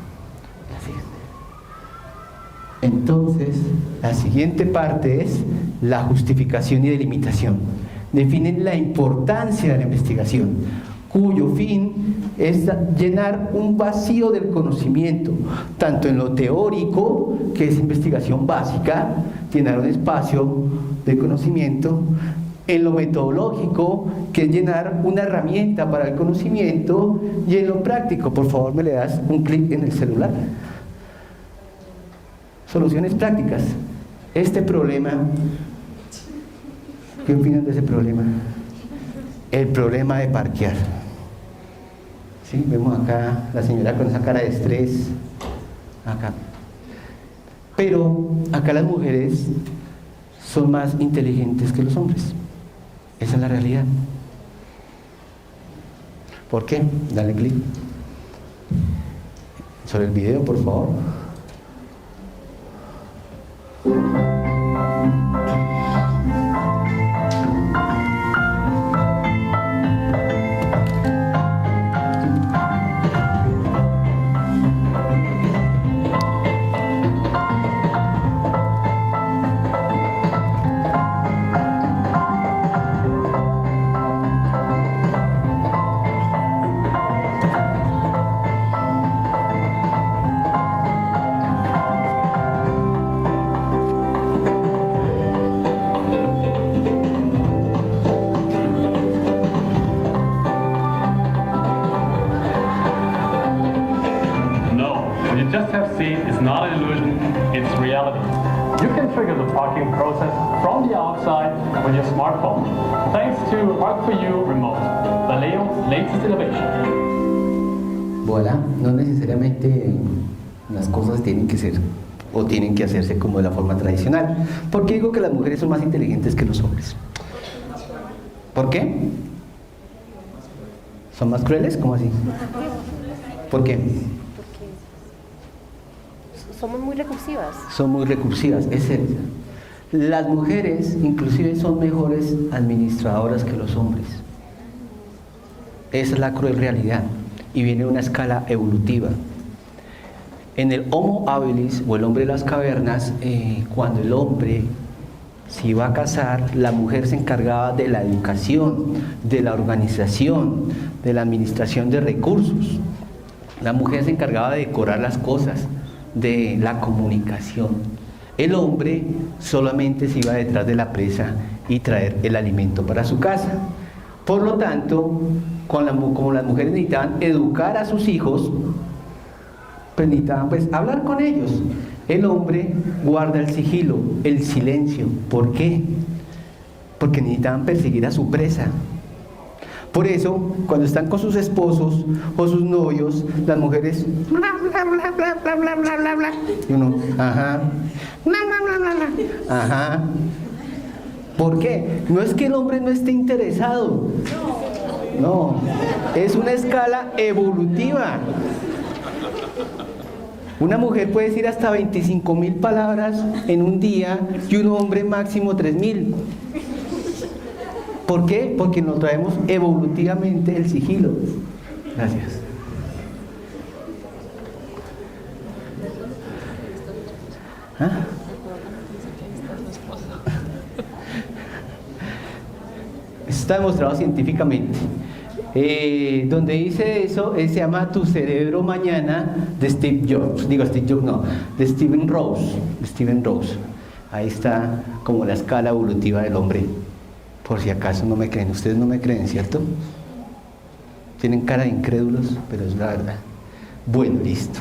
S1: Entonces, la siguiente parte es la justificación y delimitación. Definen la importancia de la investigación, cuyo fin es llenar un vacío del conocimiento, tanto en lo teórico, que es investigación básica, llenar un espacio de conocimiento, en lo metodológico, que es llenar una herramienta para el conocimiento, y en lo práctico. Por favor, me le das un clic en el celular. Soluciones prácticas. Este problema, ¿qué opinan de ese problema? El problema de parquear. ¿Sí? Vemos acá la señora con esa cara de estrés. Acá. Pero acá las mujeres son más inteligentes que los hombres. Esa es la realidad. ¿Por qué? Dale clic sobre el video, por favor. Voilà, no necesariamente las cosas tienen que ser o tienen que hacerse como de la forma tradicional. ¿Por qué digo que las mujeres son más inteligentes que los hombres? ¿Por qué? ¿Son más crueles? ¿Cómo así? ¿Por qué?
S6: Somos muy recursivas.
S1: Son muy recursivas, es cierto. Las mujeres inclusive son mejores administradoras que los hombres. Esa es la cruel realidad y viene de una escala evolutiva. En el Homo habilis o el hombre de las cavernas, cuando el hombre se iba a casar, la mujer se encargaba de la educación, de la organización, de la administración de recursos. La mujer se encargaba de decorar las cosas, de la comunicación. El hombre solamente se iba detrás de la presa y traer el alimento para su casa. Por lo tanto, como las mujeres necesitaban educar a sus hijos, pues necesitaban hablar con ellos. El hombre guarda el sigilo, el silencio. ¿Por qué? Porque necesitaban perseguir a su presa. Por eso, cuando están con sus esposos o sus novios, las mujeres bla bla bla bla bla bla bla bla bla. Y uno, ajá, bla bla bla bla bla, ajá. ¿Por qué? No es que el hombre no esté interesado. No, es una escala evolutiva. Una mujer puede decir hasta 25.000 palabras en un día y un hombre máximo 3.000. ¿Por qué? Porque nos traemos evolutivamente el sigilo. Gracias. ¿Ah? Está demostrado científicamente. Donde dice eso, se llama Tu cerebro mañana, de Steve Jobs. Digo Steve Jobs, no, de Stephen Rose. Ahí está como la escala evolutiva del hombre. Por si acaso no me creen, ustedes no me creen, ¿cierto? Tienen cara de incrédulos, pero es la verdad. Bueno, listo.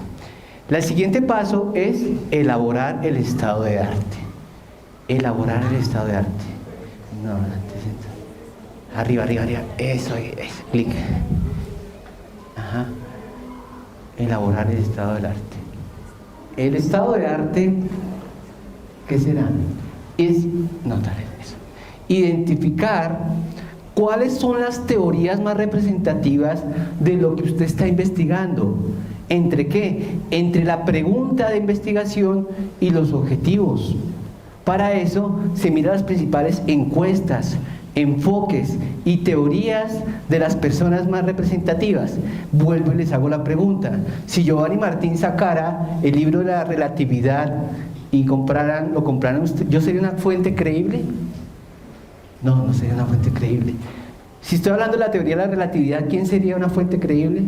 S1: El siguiente paso es elaborar el estado de arte. Elaborar el estado de arte. No, antes. Arriba. Eso, clic. Ajá. Elaborar el estado del arte. El estado de arte, ¿qué será? Identificar cuáles son las teorías más representativas de lo que usted está investigando. ¿Entre qué? Entre la pregunta de investigación y los objetivos. Para eso se miran las principales encuestas, enfoques y teorías de las personas más representativas. Vuelvo y les hago la pregunta: si Giovanni Martín sacara el libro de la relatividad y lo compraran usted, ¿yo sería una fuente creíble? No sería una fuente creíble. Si estoy hablando de la teoría de la relatividad, ¿quién sería una fuente creíble?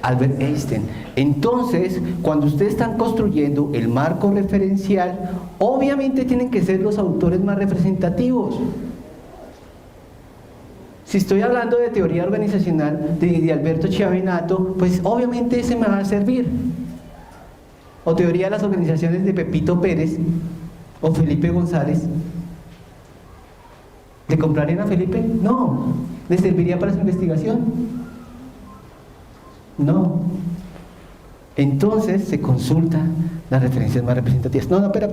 S1: Albert Einstein. Entonces, cuando ustedes están construyendo el marco referencial, obviamente tienen que ser los autores más representativos. Si estoy hablando de teoría organizacional de Alberto Chiavinato, pues obviamente ese me va a servir. O teoría de las organizaciones de Pepito Pérez o Felipe González. ¿Le comprarían a Felipe? No. ¿Le serviría para su investigación? No. Entonces se consulta las referencias más representativas. Espera.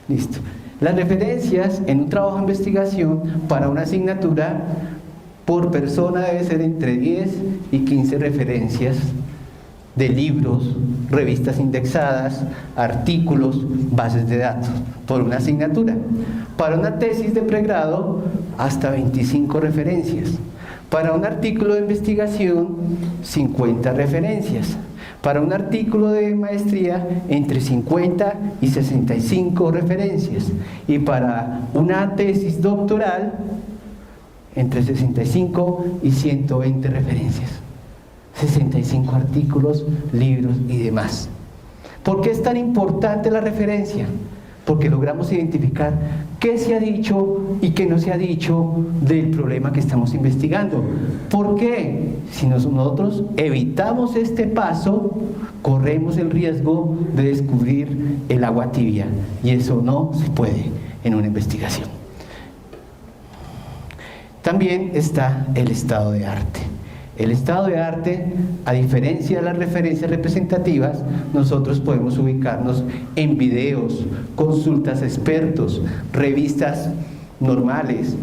S1: Listo. Las referencias en un trabajo de investigación para una asignatura por persona debe ser entre 10 y 15 referencias de libros, revistas indexadas, artículos, bases de datos, por una asignatura. Para una tesis de pregrado, hasta 25 referencias. Para un artículo de investigación, 50 referencias. Para un artículo de maestría, entre 50 y 65 referencias. Y para una tesis doctoral, entre 65 y 120 referencias. 65 artículos, libros y demás. ¿Por qué es tan importante la referencia? Porque logramos identificar qué se ha dicho y qué no se ha dicho del problema que estamos investigando. ¿Por qué? Si nosotros evitamos este paso, corremos el riesgo de descubrir el agua tibia, y eso no se puede en una investigación. También está el estado de arte. El estado de arte, a diferencia de las referencias representativas, nosotros podemos ubicarnos en videos, consultas a expertos, revistas normales,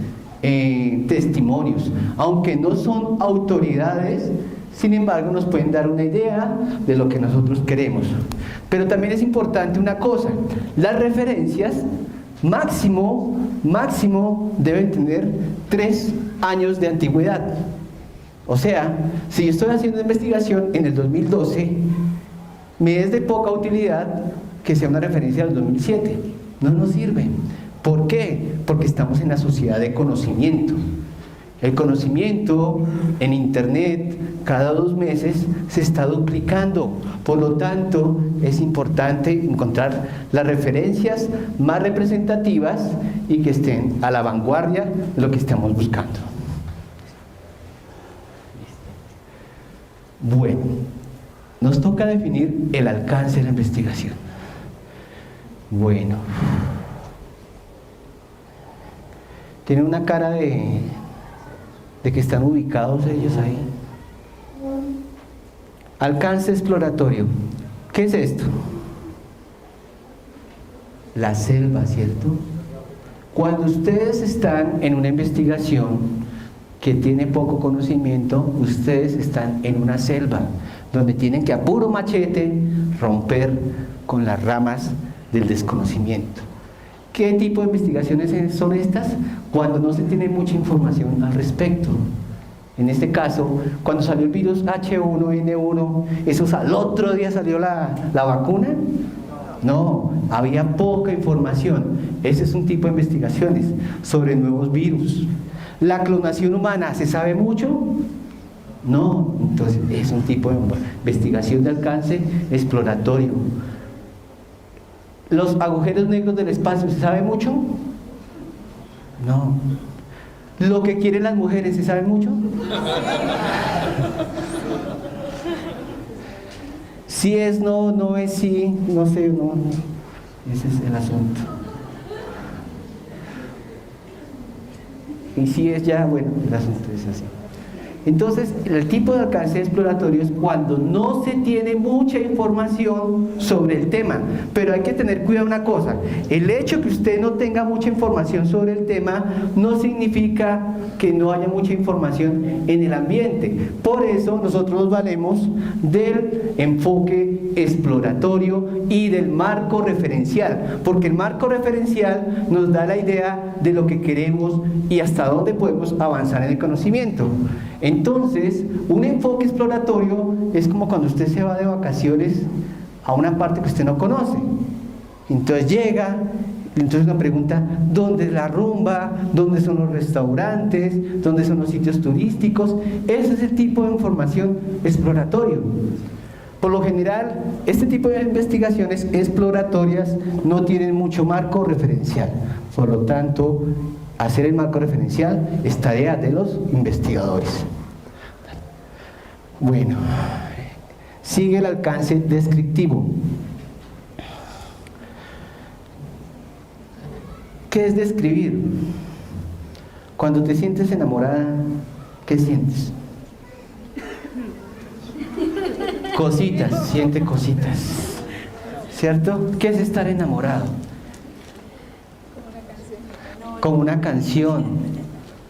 S1: testimonios, aunque no son autoridades, sin embargo nos pueden dar una idea de lo que nosotros queremos. Pero también es importante una cosa: las referencias máximo deben tener 3 años de antigüedad. O sea, si yo estoy haciendo investigación en el 2012, me es de poca utilidad que sea una referencia del 2007. No nos sirve. ¿Por qué? Porque estamos en la sociedad de conocimiento. El conocimiento en Internet cada 2 meses se está duplicando. Por lo tanto, es importante encontrar las referencias más representativas y que estén a la vanguardia de lo que estamos buscando. Bueno, nos toca definir el alcance de la investigación. Bueno, tienen una cara de que están ubicados ellos ahí. Alcance exploratorio. ¿Qué es esto? La selva, ¿cierto? Cuando ustedes están en una investigación que tiene poco conocimiento, ustedes están en una selva donde tienen que a puro machete romper con las ramas del desconocimiento. ¿Qué tipo de investigaciones son estas? Cuando no se tiene mucha información al respecto. En este caso, cuando salió el virus H1N1, ¿eso al otro día salió la vacuna? No, había poca información. Ese es un tipo de investigaciones sobre nuevos virus. ¿La clonación humana se sabe mucho? No, entonces es un tipo de investigación de alcance exploratorio. ¿Los agujeros negros del espacio se sabe mucho? No. ¿Lo que quieren las mujeres se sabe mucho? Si es no, no es sí, no sé, no. Ese es el asunto. Y si es ya, bueno, el asunto es así. Entonces, el tipo de alcance exploratorio es cuando no se tiene mucha información sobre el tema. Pero hay que tener cuidado una cosa: el hecho que usted no tenga mucha información sobre el tema no significa que no haya mucha información en el ambiente. Por eso nosotros nos valemos del enfoque exploratorio y del marco referencial, porque el marco referencial nos da la idea de lo que queremos y hasta dónde podemos avanzar en el conocimiento. Entonces, un enfoque exploratorio es como cuando usted se va de vacaciones a una parte que usted no conoce. Entonces llega, entonces uno pregunta: ¿dónde es la rumba? ¿Dónde son los restaurantes? ¿Dónde son los sitios turísticos? Ese es el tipo de información exploratorio. Por lo general, este tipo de investigaciones exploratorias no tienen mucho marco referencial. Por lo tanto, hacer el marco referencial es tarea de los investigadores. Bueno, sigue el alcance descriptivo. ¿Qué es describir? Cuando te sientes enamorada, ¿qué sientes? Cositas, siente cositas, ¿cierto? ¿Qué es estar enamorado? Como una canción,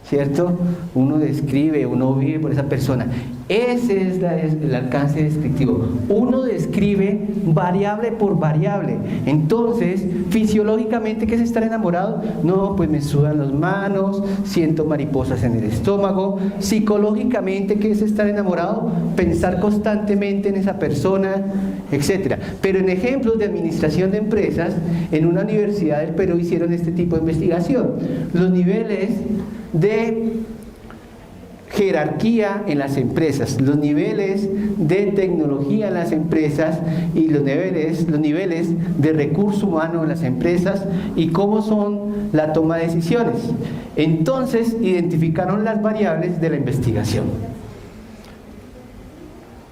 S1: ¿cierto? Uno describe, uno vive por esa persona. Ese es el alcance descriptivo. Uno describe variable por variable. Entonces, fisiológicamente, ¿qué es estar enamorado? No, pues me sudan las manos, siento mariposas en el estómago. Psicológicamente, ¿qué es estar enamorado? Pensar constantemente en esa persona, etc. Pero en ejemplos de administración de empresas, en una universidad del Perú hicieron este tipo de investigación. Los niveles de jerarquía en las empresas, los niveles de tecnología en las empresas y los niveles de recurso humano en las empresas y cómo son la toma de decisiones. Entonces identificaron las variables de la investigación.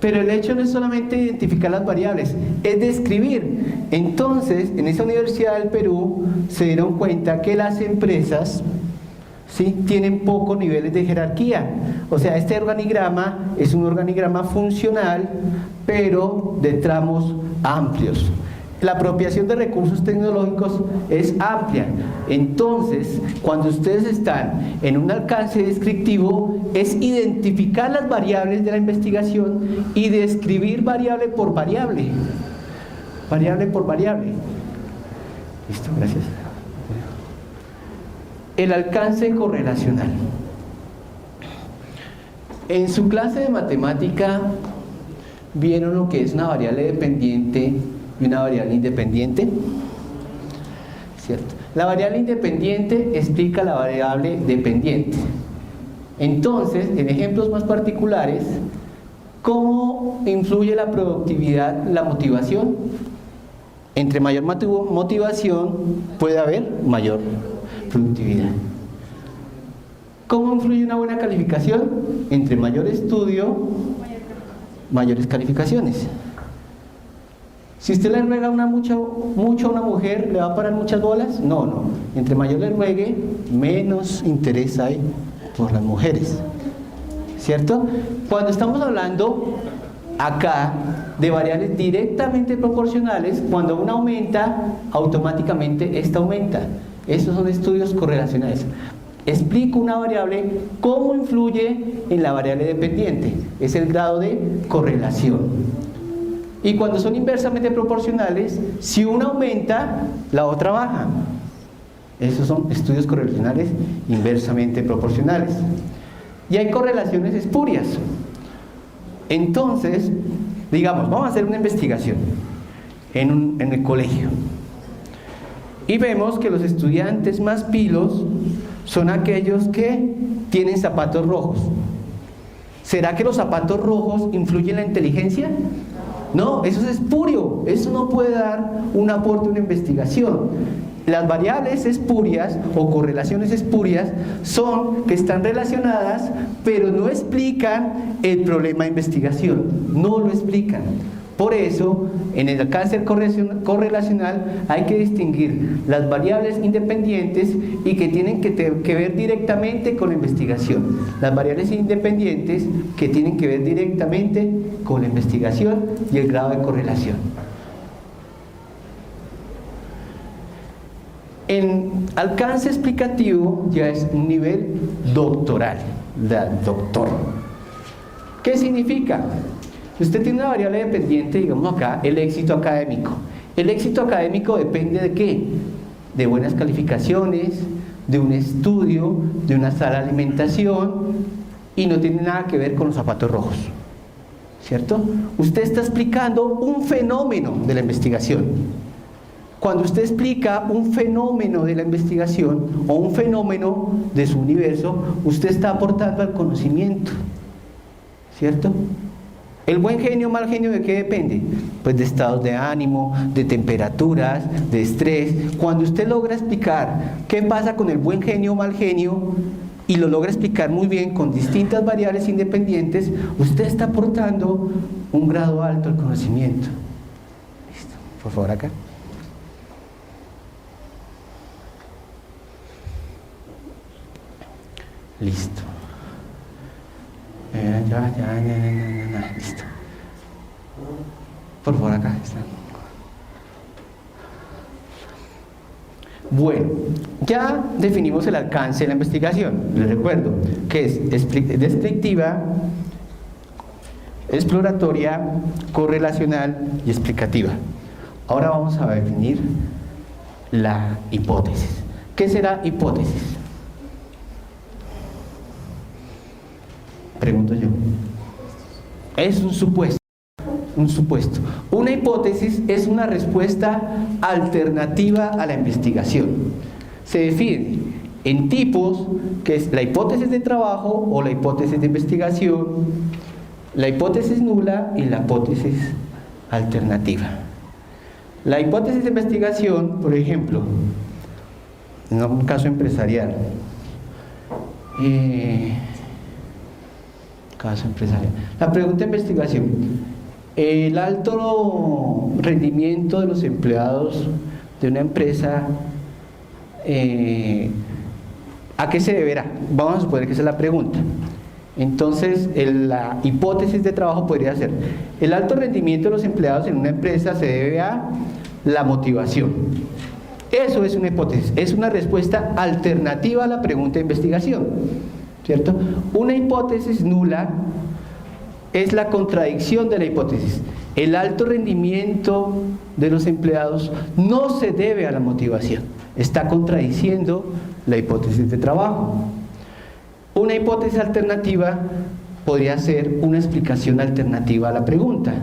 S1: Pero el hecho no es solamente identificar las variables, es describir. Entonces, en esa Universidad del Perú se dieron cuenta que las empresas, ¿sí?, tienen pocos niveles de jerarquía. O sea, este organigrama es un organigrama funcional, pero de tramos amplios. la apropiación de recursos tecnológicos es amplia. Entonces, cuando ustedes están en un alcance descriptivo, es identificar las variables de la investigación y describir variable por variable. Variable por variable. Listo, gracias. El alcance correlacional. En su clase de matemática vieron lo que es una variable dependiente y una variable independiente, ¿cierto? La variable independiente explica la variable dependiente. Entonces, en ejemplos más particulares, ¿cómo influye la productividad, la motivación? Entre mayor motivación puede haber mayor productividad. ¿Cómo influye una buena calificación? Entre mayor estudio, mayores calificaciones. Si usted le ruega mucho a una mujer, ¿le va a parar muchas bolas? No, no. Entre mayor le ruegue, menos interés hay por las mujeres, ¿cierto? Cuando estamos hablando acá de variables directamente proporcionales, cuando una aumenta, automáticamente esta aumenta. Esos son estudios correlacionales. Explico una variable, cómo influye en la variable dependiente. Es el grado de correlación. Y cuando son inversamente proporcionales, si una aumenta, la otra baja. Esos son estudios correlacionales inversamente proporcionales. Y hay correlaciones espurias. Entonces, digamos, vamos a hacer una investigación en el colegio. Y vemos que los estudiantes más pilos son aquellos que tienen zapatos rojos. ¿Será que los zapatos rojos influyen en la inteligencia? No, eso es espurio, eso no puede dar un aporte a una investigación. Las variables espurias o correlaciones espurias son que están relacionadas, pero no explican el problema de investigación, no lo explican. Por eso, en el alcance correlacional hay que distinguir las variables independientes y que tienen que ver directamente con la investigación. Las variables independientes que tienen que ver directamente con la investigación y el grado de correlación. En alcance explicativo ya es un nivel doctoral, de doctor. ¿Qué significa? Usted tiene una variable dependiente, digamos acá, el éxito académico. El éxito académico depende de qué? De buenas calificaciones, de un estudio, de una sana alimentación, y no tiene nada que ver con los zapatos rojos, ¿cierto? Usted está explicando un fenómeno de la investigación. Cuando usted explica un fenómeno de la investigación o un fenómeno de su universo, usted está aportando al conocimiento, ¿cierto? ¿El buen genio o mal genio de qué depende? Pues de estados de ánimo, de temperaturas, de estrés. Cuando usted logra explicar qué pasa con el buen genio o mal genio y lo logra explicar muy bien con distintas variables independientes, usted está aportando un grado alto al conocimiento. Listo, por favor acá. Listo. Listo. Por favor, acá está. Bueno, ya definimos el alcance de la investigación. Les recuerdo que es descriptiva, exploratoria, correlacional y explicativa. Ahora vamos a definir la hipótesis. ¿Qué será hipótesis? Pregunto yo. Es un supuesto. Un supuesto. Una hipótesis es una respuesta alternativa a la investigación. Se define en tipos, que es la hipótesis de trabajo o la hipótesis de investigación, la hipótesis nula y la hipótesis alternativa. La hipótesis de investigación, por ejemplo, en un caso empresarial, la pregunta de investigación: el alto rendimiento de los empleados de una empresa, ¿a qué se deberá? Vamos a suponer que esa es la pregunta. Entonces, la hipótesis de trabajo podría ser: el alto rendimiento de los empleados en una empresa se debe a la motivación. Eso es una hipótesis, es una respuesta alternativa a la pregunta de investigación, ¿cierto? Una hipótesis nula es la contradicción de la hipótesis. El alto rendimiento de los empleados no se debe a la motivación, está contradiciendo la hipótesis de trabajo. Una hipótesis alternativa podría ser una explicación alternativa a la pregunta.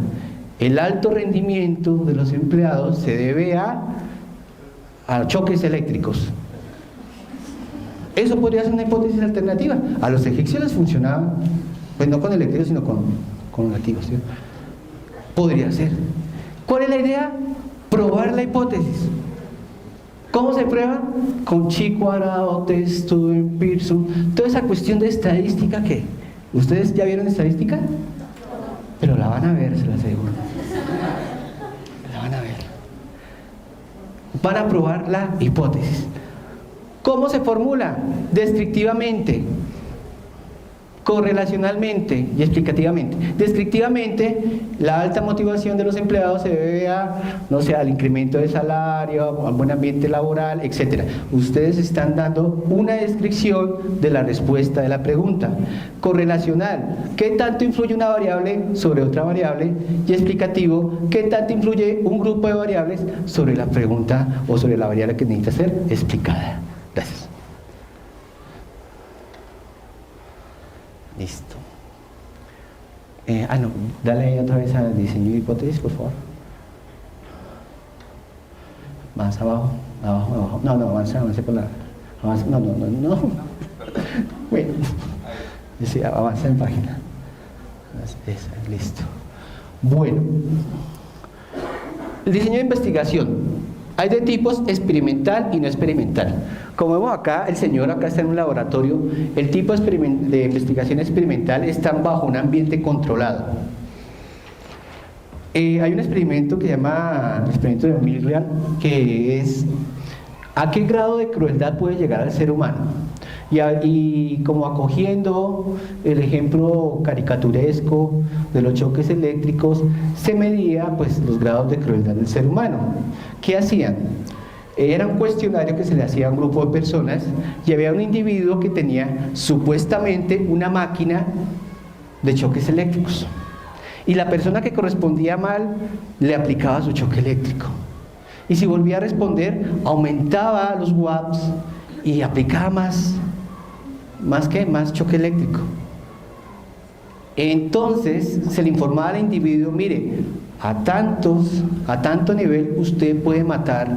S1: El alto rendimiento de los empleados se debe a choques eléctricos. Eso podría ser una hipótesis alternativa. A los egipcios les funcionaba, pues no con eléctricos, sino con nativos, ¿sí? Podría ser. ¿Cuál es la idea? Probar la hipótesis. ¿Cómo se prueba? Con chi cuadrado, Testudo, Pearson, toda esa cuestión de estadística que ¿ustedes ya vieron estadística? Pero la van a ver, se la aseguro. La van a ver. Van a probar la hipótesis. ¿Cómo se formula? Descriptivamente, correlacionalmente y explicativamente. Descriptivamente, la alta motivación de los empleados se debe a, no sé, al incremento de salario, al buen ambiente laboral, etc. Ustedes están dando una descripción de la respuesta de la pregunta. Correlacional, ¿qué tanto influye una variable sobre otra variable? Y explicativo, ¿qué tanto influye un grupo de variables sobre la pregunta o sobre la variable que necesita ser explicada? Gracias. Listo. No, dale ahí otra vez a diseño de hipótesis, por favor. Más abajo, abajo. No, avance por la. Avance, no. Bueno, sí, avanza en página. Esa, listo. Bueno, el diseño de investigación. Hay de tipos experimental y no experimental. Como vemos acá, el señor acá está en un laboratorio. El tipo de investigación experimental está bajo un ambiente controlado. Hay un experimento que se llama el experimento de Milgram, que es ¿a qué grado de crueldad puede llegar al ser humano? Y como acogiendo el ejemplo caricaturesco de los choques eléctricos, se medía pues los grados de crueldad del ser humano. ¿Qué hacían? Era un cuestionario que se le hacía a un grupo de personas y había un individuo que tenía supuestamente una máquina de choques eléctricos. Y la persona que correspondía mal le aplicaba su choque eléctrico. Y si volvía a responder, aumentaba los watts y aplicaba más choque eléctrico. Entonces se le informaba al individuo, mire, a tanto nivel usted puede matar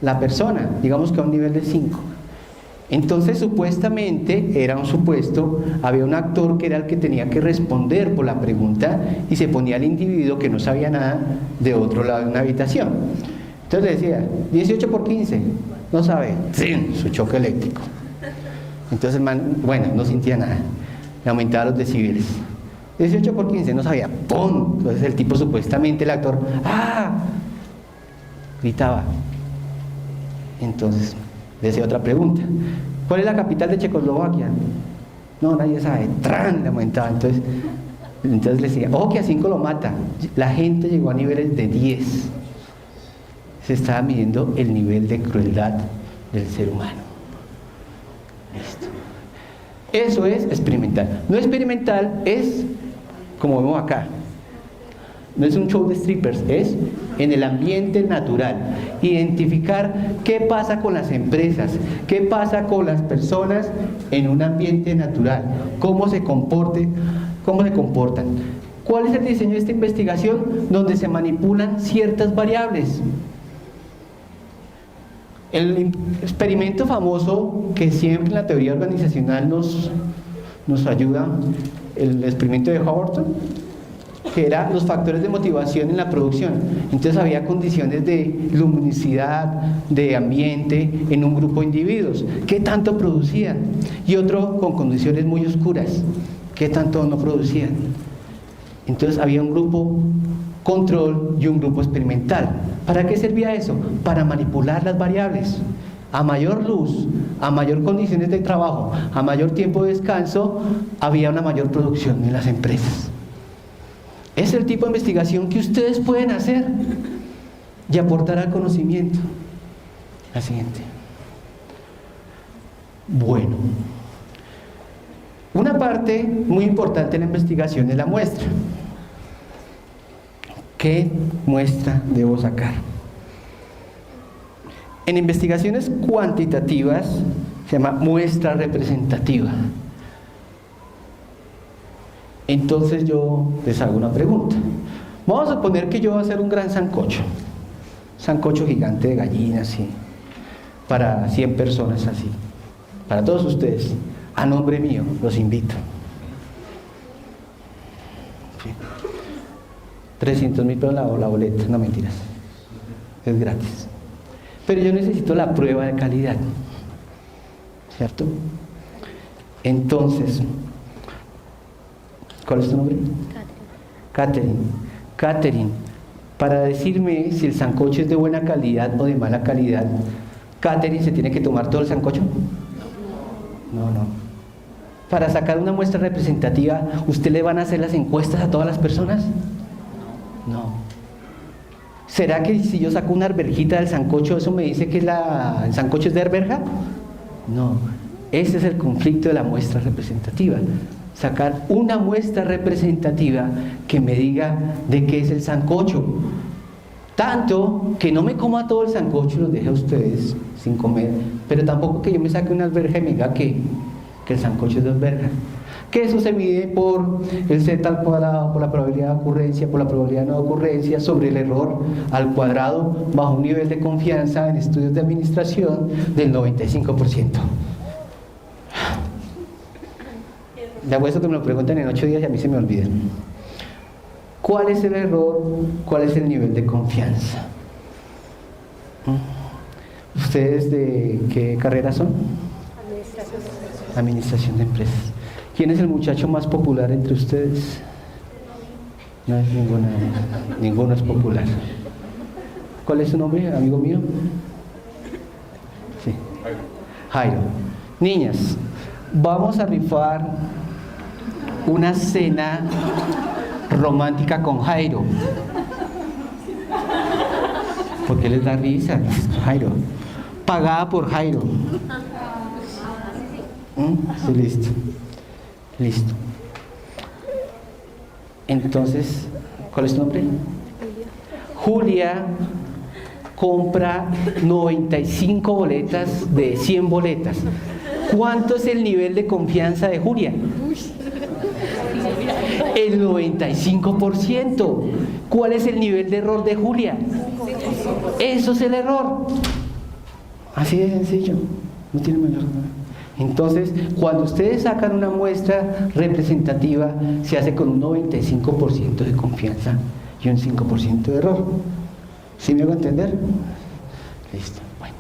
S1: la persona, digamos que a un nivel de 5. Entonces supuestamente, era un supuesto, había un actor que era el que tenía que responder por la pregunta y se ponía al individuo que no sabía nada de otro lado de una habitación. Entonces le decía, 18 por 15, no sabe, ¡sí! Su choque eléctrico. Entonces el man, bueno, no sentía nada, le aumentaba los decibeles. 18 por 15, no sabía, ¡pum! Entonces el tipo supuestamente, el actor, ¡ah! Gritaba. Entonces le hacía otra pregunta, ¿cuál es la capital de Checoslovaquia? No, nadie sabe, ¡tran! Le aumentaba. Entonces le decía, ojo que a 5 lo mata. La gente llegó a niveles de 10. Se estaba midiendo el nivel de crueldad del ser humano. Listo. Eso es experimental. No experimental es, como vemos acá, no es un show de strippers, es en el ambiente natural. Identificar qué pasa con las empresas, qué pasa con las personas en un ambiente natural, cómo se comportan. ¿Cuál es el diseño de esta investigación? Donde se manipulan ciertas variables. El experimento famoso que siempre en la teoría organizacional nos ayuda, el experimento de Howerton, que era los factores de motivación en la producción. Entonces había condiciones de luminosidad, de ambiente en un grupo de individuos, qué tanto producían, y otro con condiciones muy oscuras, qué tanto no producían. Entonces había un grupo control y un grupo experimental. ¿Para qué servía eso? Para manipular las variables. A mayor luz, a mayor condiciones de trabajo, a mayor tiempo de descanso, había una mayor producción en las empresas. Es el tipo de investigación que ustedes pueden hacer. y aportar al conocimiento. La siguiente. Bueno, una parte muy importante de la investigación es la muestra. ¿Qué muestra debo sacar? En investigaciones cuantitativas se llama muestra representativa. Entonces yo les hago una pregunta. Vamos a suponer que yo voy a hacer un gran sancocho gigante de gallinas, ¿sí? Para 100 personas así, para todos ustedes, a nombre mío, los invito. ¿Sí? 300.000 pesos la boleta, no mentiras, es gratis. Pero yo necesito la prueba de calidad, ¿cierto? Entonces, ¿cuál es tu nombre? Catherine, para decirme si el sancocho es de buena calidad o de mala calidad, ¿Catherine se tiene que tomar todo el sancocho? No. Para sacar una muestra representativa, ¿usted le van a hacer las encuestas a todas las personas? No. ¿Será que si yo saco una arvejita del sancocho, eso me dice que el sancocho es de arveja? No. Ese es el conflicto de la muestra representativa. Sacar una muestra representativa que me diga de qué es el sancocho. Tanto que no me coma todo el sancocho y los deje a ustedes sin comer, pero tampoco que yo me saque una alberja y me diga que el sancocho es de alberja. Que eso se mide por el z al cuadrado, por la probabilidad de ocurrencia, por la probabilidad de no ocurrencia, sobre el error al cuadrado, bajo un nivel de confianza en estudios de administración del 95%. De acuerdo que me lo preguntan en 8 días y a mí se me olvidan. ¿Cuál es el error? ¿Cuál es el nivel de confianza? ¿Ustedes de qué carrera son? Administración de empresas. ¿Quién es el muchacho más popular entre ustedes? No es ninguno es popular. ¿Cuál es su nombre, amigo mío? Sí. Jairo. Niñas, vamos a rifar una cena romántica con Jairo. ¿Por qué les da risa? Jairo. Pagada por Jairo. Sí, listo. Entonces, ¿cuál es tu nombre? Julia compra 95 boletas de 100 boletas. ¿Cuánto es el nivel de confianza de Julia? El 95%. ¿Cuál es el nivel de error de Julia? Eso es el error. Así de sencillo. No tiene mayor. Entonces, cuando ustedes sacan una muestra representativa, se hace con un 95% de confianza y un 5% de error. ¿Sí me hago entender? Listo. Bueno.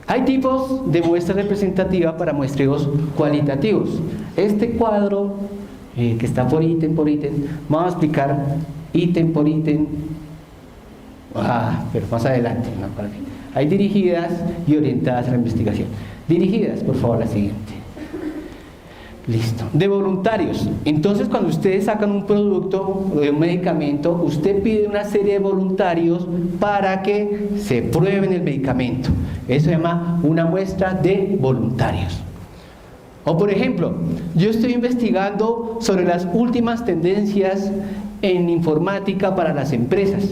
S1: Hay tipos de muestra representativa para muestreos cualitativos. Este cuadro, que está por ítem, vamos a explicar ítem por ítem, pero más adelante, ¿no? Hay dirigidas y orientadas a la investigación. Dirigidas, por favor, la siguiente. Listo. De voluntarios. Entonces, cuando ustedes sacan un producto o un medicamento, usted pide una serie de voluntarios para que se prueben el medicamento. Eso se llama una muestra de voluntarios. O por ejemplo, yo estoy investigando sobre las últimas tendencias en informática para las empresas.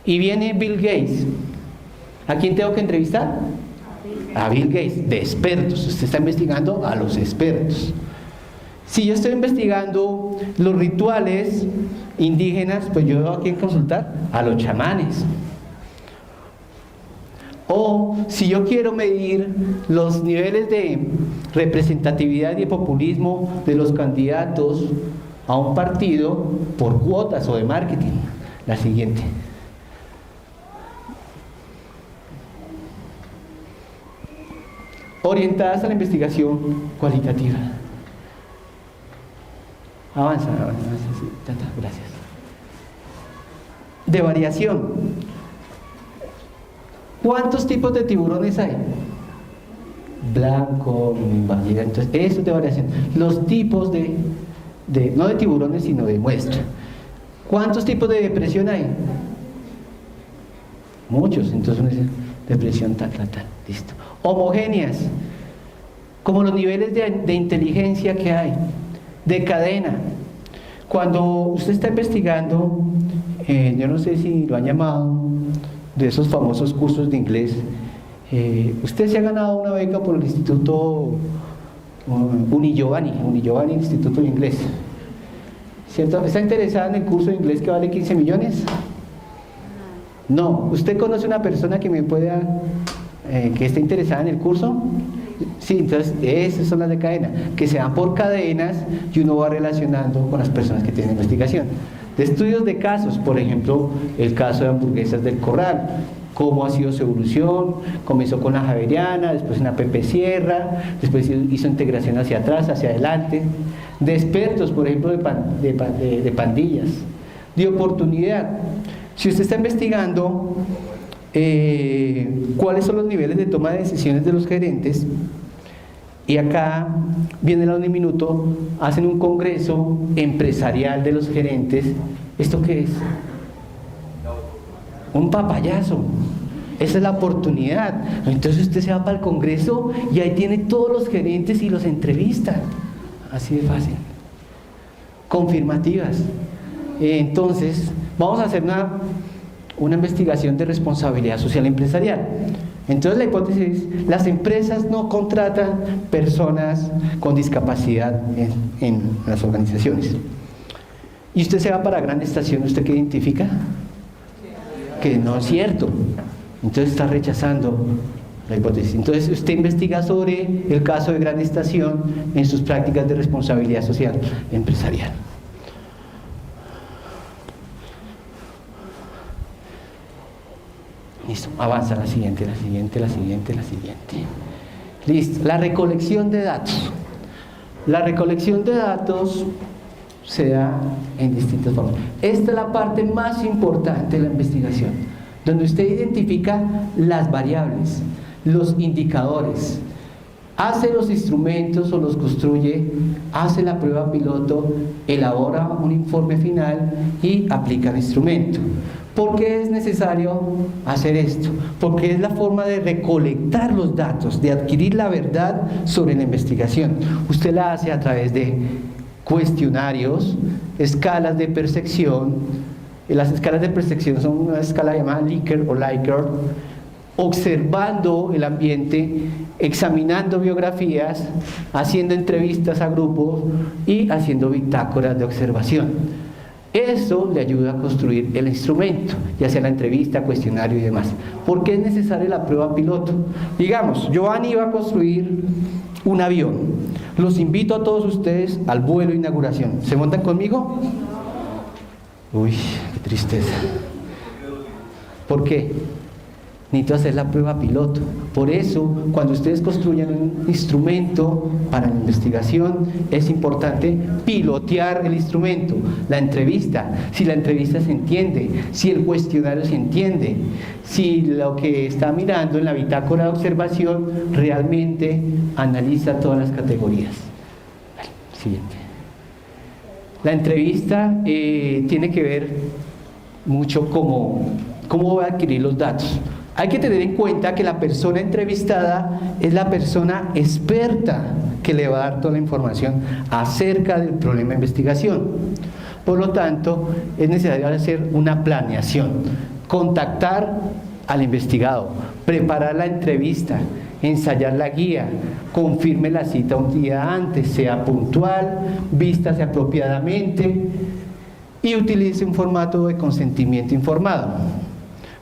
S1: Y viene Bill Gates. ¿A quién tengo que entrevistar? A Bill Gates, de expertos. Usted está investigando a los expertos. Si yo estoy investigando los rituales indígenas, pues yo tengo a quién consultar, a los chamanes. O si yo quiero medir los niveles de representatividad y de populismo de los candidatos a un partido por cuotas o de marketing. La siguiente. Orientadas a la investigación cualitativa. Avanza, sí, gracias. De variación. ¿Cuántos tipos de tiburones hay? Blanco, ballena. Entonces, eso es de variación. Los tipos no de tiburones, sino de muestra. ¿Cuántos tipos de depresión hay? Muchos, entonces uno dice, depresión, tal, listo. Homogéneas, como los niveles de inteligencia que hay, de cadena. Cuando usted está investigando, yo no sé si lo han llamado, de esos famosos cursos de inglés, usted se ha ganado una beca por el Instituto Unigiovanni, Instituto de Inglés, ¿cierto? ¿Está interesada en el curso de inglés que vale 15 millones? No. ¿Usted conoce una persona que me pueda, que esté interesada en el curso? Sí, entonces esas son las de cadena, que se dan por cadenas y uno va relacionando con las personas que tienen investigación. De estudios de casos, por ejemplo, el caso de Hamburguesas del Corral, cómo ha sido su evolución, comenzó con la Javeriana, después una Pepe Sierra, después hizo integración hacia atrás, hacia adelante. De expertos, por ejemplo, de pandillas, de oportunidad. Si usted está investigando cuáles son los niveles de toma de decisiones de los gerentes, y acá viene la Uniminuto, hacen un congreso empresarial de los gerentes. ¿Esto qué es? Un papayazo. Esa es la oportunidad. Entonces usted se va para el congreso y ahí tiene todos los gerentes y los entrevista. Así de fácil. Confirmativas. Entonces vamos a hacer una investigación de responsabilidad social empresarial. Entonces la hipótesis es, las empresas no contratan personas con discapacidad en las organizaciones. Y usted se va para Gran Estación, ¿usted qué identifica? Que no es cierto. Entonces está rechazando la hipótesis. Entonces usted investiga sobre el caso de Gran Estación en sus prácticas de responsabilidad social empresarial. Listo, avanza la siguiente. Listo, la recolección de datos. La recolección de datos se da en distintas formas. Esta es la parte más importante de la investigación, donde usted identifica las variables, los indicadores, hace los instrumentos o los construye, hace la prueba piloto, elabora un informe final y aplica el instrumento. ¿Por qué es necesario hacer esto? Porque es la forma de recolectar los datos, de adquirir la verdad sobre la investigación. Usted la hace a través de cuestionarios, escalas de percepción. Las escalas de percepción son una escala llamada Likert o Likert, observando el ambiente, examinando biografías, haciendo entrevistas a grupos y haciendo bitácoras de observación. Eso le ayuda a construir el instrumento, ya sea la entrevista, cuestionario y demás. ¿Por qué es necesaria la prueba piloto? Digamos, Giovanni va a construir un avión. Los invito a todos ustedes al vuelo de inauguración. ¿Se montan conmigo? Uy, qué tristeza. ¿Por qué? Necesito hacer la prueba piloto. Por eso, cuando ustedes construyan un instrumento para la investigación, es importante pilotear el instrumento, la entrevista, si la entrevista se entiende, si el cuestionario se entiende, si lo que está mirando en la bitácora de observación realmente analiza todas las categorías. Siguiente. La entrevista tiene que ver mucho cómo voy a adquirir los datos. Hay que tener en cuenta que la persona entrevistada es la persona experta que le va a dar toda la información acerca del problema de investigación. Por lo tanto, es necesario hacer una planeación, contactar al investigado, preparar la entrevista, ensayar la guía, confirme la cita un día antes, sea puntual, vístase apropiadamente y utilice un formato de consentimiento informado.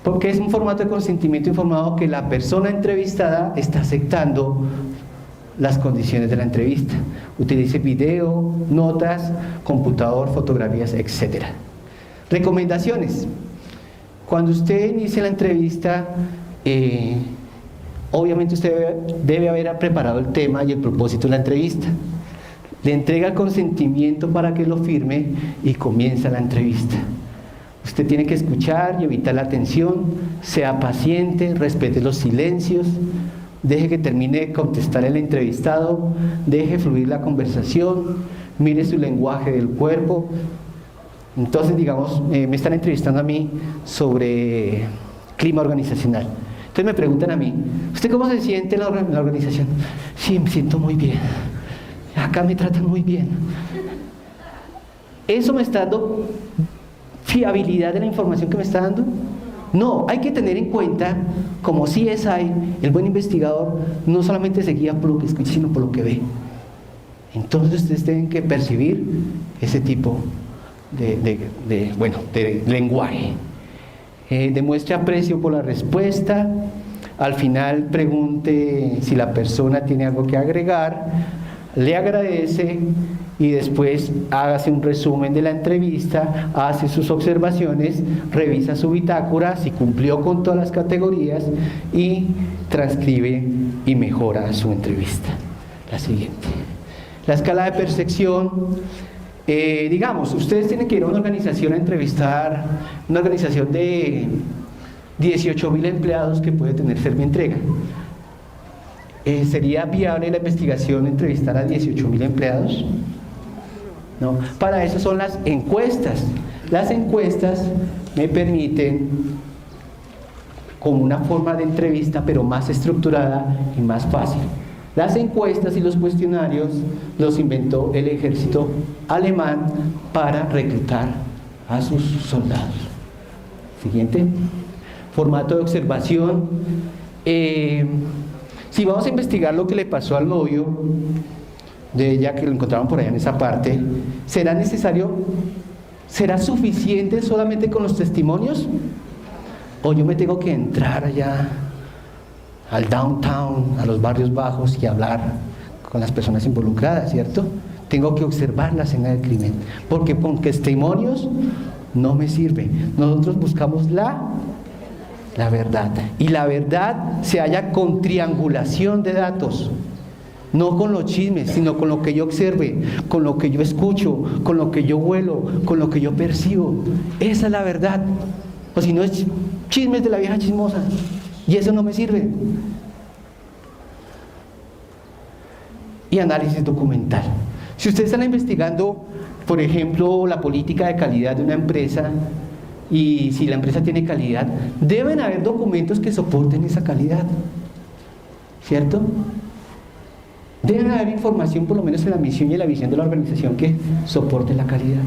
S1: Porque es un formato de consentimiento informado que la persona entrevistada está aceptando las condiciones de la entrevista. Utilice video, notas, computador, fotografías, etc. Recomendaciones. Cuando usted inicie la entrevista, obviamente usted debe haber preparado el tema y el propósito de la entrevista. Le entrega el consentimiento para que lo firme y comienza la entrevista. Usted tiene que escuchar y evitar la tensión, sea paciente, respete los silencios, deje que termine de contestar el entrevistado, deje fluir la conversación, mire su lenguaje del cuerpo. Entonces, digamos, me están entrevistando a mí sobre clima organizacional. Entonces me preguntan a mí, ¿usted cómo se siente en la organización? Sí, me siento muy bien. Acá me tratan muy bien. ¿Eso me está dando fiabilidad de la información que me está dando? No, hay que tener en cuenta, como CSI, el buen investigador no solamente se guía por lo que escucha, sino por lo que ve. Entonces ustedes tienen que percibir ese tipo de lenguaje. Demuestre aprecio por la respuesta. Al final pregunte si la persona tiene algo que agregar, le agradece y después hágase un resumen de la entrevista, hace sus observaciones, revisa su bitácora, si cumplió con todas las categorías y transcribe y mejora su entrevista. La siguiente. La escala de percepción. Digamos, ustedes tienen que ir a una organización a entrevistar, una organización de 18.000 empleados que puede tener Servientrega. ¿Sería viable la investigación entrevistar a 18.000 empleados? No. Para eso son las encuestas. Las encuestas me permiten, como una forma de entrevista, pero más estructurada y más fácil. Las encuestas y los cuestionarios los inventó el ejército alemán para reclutar a sus soldados. Siguiente. Formato de observación. Si vamos a investigar lo que le pasó al novio de ella, que lo encontraron por allá en esa parte, ¿será suficiente solamente con los testimonios? ¿O yo me tengo que entrar allá al downtown, a los barrios bajos y hablar con las personas involucradas, ¿cierto? Tengo que observar la escena del crimen, porque con testimonios no me sirve. Nosotros buscamos la verdad, y la verdad se halla con triangulación de datos, no con los chismes, sino con lo que yo observe, con lo que yo escucho, con lo que yo huelo, con lo que yo percibo. Esa es la verdad. O si no, es chismes de la vieja chismosa, y eso no me sirve. Y análisis documental. Si ustedes están investigando, por ejemplo, la política de calidad de una empresa, y si la empresa tiene calidad, deben haber documentos que soporten esa calidad, ¿cierto? Debe haber información, por lo menos en la misión y en la visión de la organización, que soporte la calidad.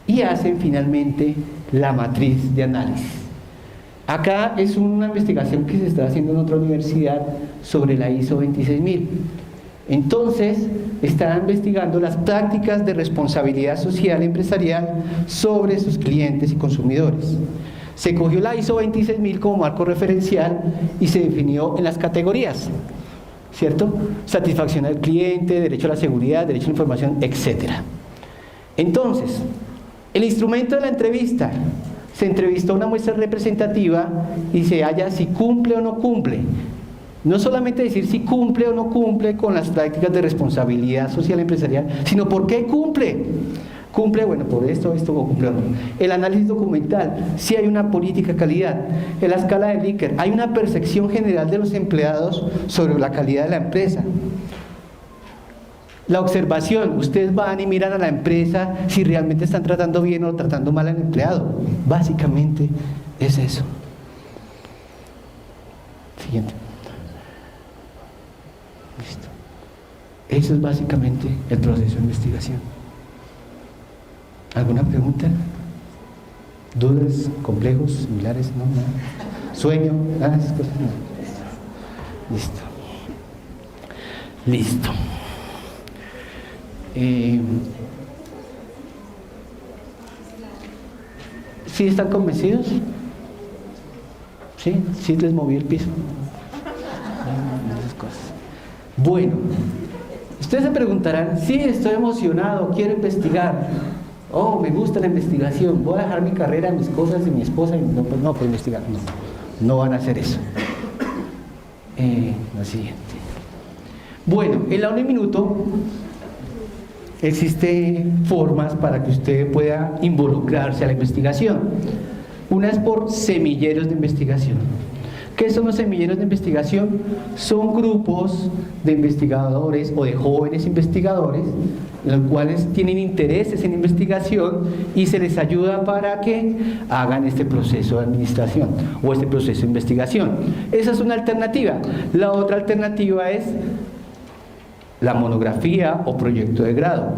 S1: Y hacen finalmente la matriz de análisis. Acá es una investigación que se está haciendo en otra universidad sobre la ISO 26000. Entonces, están investigando las prácticas de responsabilidad social empresarial sobre sus clientes y consumidores. Se cogió la ISO 26000 como marco referencial y se definió en las categorías, ¿cierto? Satisfacción al cliente, derecho a la seguridad, derecho a la información, etc. Entonces, el instrumento de la entrevista: se entrevistó a una muestra representativa y se halla si cumple o no cumple. No solamente decir si cumple o no cumple con las prácticas de responsabilidad social empresarial, sino por qué cumple. Cumple, bueno, por esto o cumple otro. El análisis documental, si hay una política de calidad. En la escala de Likert, hay una percepción general de los empleados sobre la calidad de la empresa. La observación, ustedes van y miran a la empresa si realmente están tratando bien o tratando mal al empleado. Básicamente es eso. Siguiente. Listo. Eso es básicamente el proceso de investigación. ¿Alguna pregunta? ¿Dudas? ¿Complejos? ¿Similares? No, nada. ¿Sueño? Nada de esas cosas. No. Listo. Listo. ¿Sí están convencidos? ¿Sí? ¿Sí les moví el piso? Esas cosas. Bueno, ustedes se preguntarán: sí, estoy emocionado, quiero investigar. Oh, me gusta la investigación, voy a dejar mi carrera, mis cosas y mi esposa y no puedo investigar. No van a hacer eso. Lo siguiente. Bueno, en la 1 minuto existen formas para que usted pueda involucrarse a la investigación. Una es por semilleros de investigación. ¿Qué son los semilleros de investigación? Son grupos de investigadores o de jóvenes investigadores, los cuales tienen intereses en investigación y se les ayuda para que hagan este proceso de administración o este proceso de investigación. Esa es una alternativa. La otra alternativa es la monografía o proyecto de grado,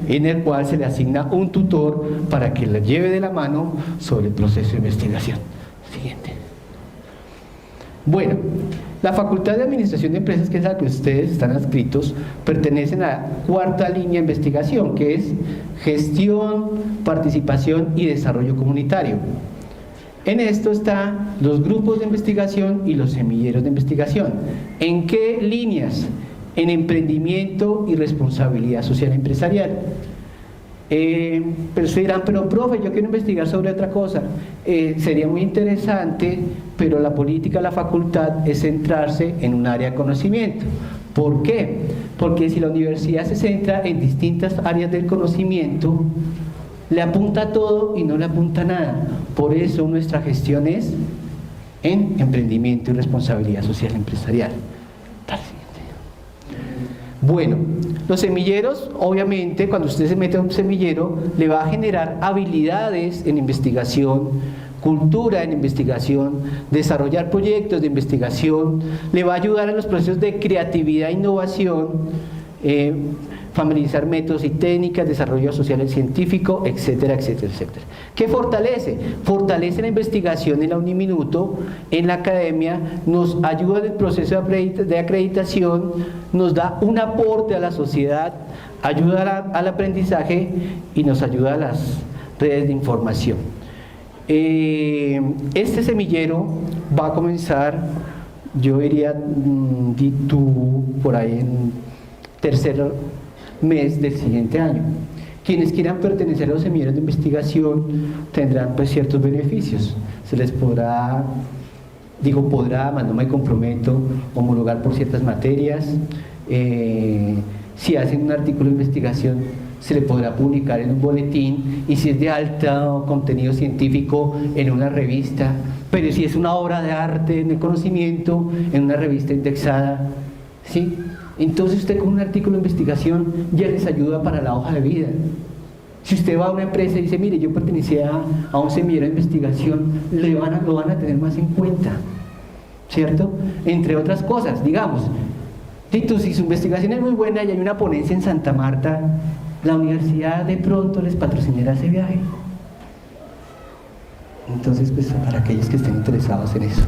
S1: en el cual se le asigna un tutor para que le lleve de la mano sobre el proceso de investigación. Siguiente. Bueno, la Facultad de Administración de Empresas, que es la que ustedes están adscritos, pertenecen a la cuarta línea de investigación, que es gestión, participación y desarrollo comunitario. En esto están los grupos de investigación y los semilleros de investigación. ¿En qué líneas? En emprendimiento y responsabilidad social empresarial. Pero ustedes dirán, pero profe, yo quiero investigar sobre otra cosa. Sería muy interesante, pero la política de la facultad es centrarse en un área de conocimiento. ¿Por qué? Porque si la universidad se centra en distintas áreas del conocimiento, le apunta a todo y no le apunta a nada. Por eso nuestra gestión es en emprendimiento y responsabilidad social empresarial. Bueno, los semilleros, obviamente, cuando usted se mete a un semillero, le va a generar habilidades en investigación, cultura en investigación, desarrollar proyectos de investigación, le va a ayudar en los procesos de creatividad e innovación, familiarizar métodos y técnicas, desarrollo social y científico, etcétera, etcétera, etcétera. ¿Qué fortalece? Fortalece la investigación en la Uniminuto, en la academia, nos ayuda en el proceso de acreditación, nos da un aporte a la sociedad, ayuda al aprendizaje y nos ayuda a las redes de información. Este semillero va a comenzar, yo diría, por ahí en tercer mes del siguiente año. Quienes quieran pertenecer a los semilleros de investigación tendrán pues ciertos beneficios. Se les podrá, más no me comprometo, homologar por ciertas materias. Si hacen un artículo de investigación, se le podrá publicar en un boletín, y si es de alto contenido científico, en una revista. Pero si es una obra de arte, de conocimiento, en una revista indexada, ¿sí? Entonces usted con un artículo de investigación ya les ayuda para la hoja de vida. Si usted va a una empresa y dice, mire, yo pertenecía a un semillero de investigación, lo van a tener más en cuenta, ¿cierto? Entre otras cosas, digamos, Tito, si su investigación es muy buena y hay una ponencia en Santa Marta, la universidad de pronto les patrocinará ese viaje. Entonces, pues para aquellos que estén interesados en eso.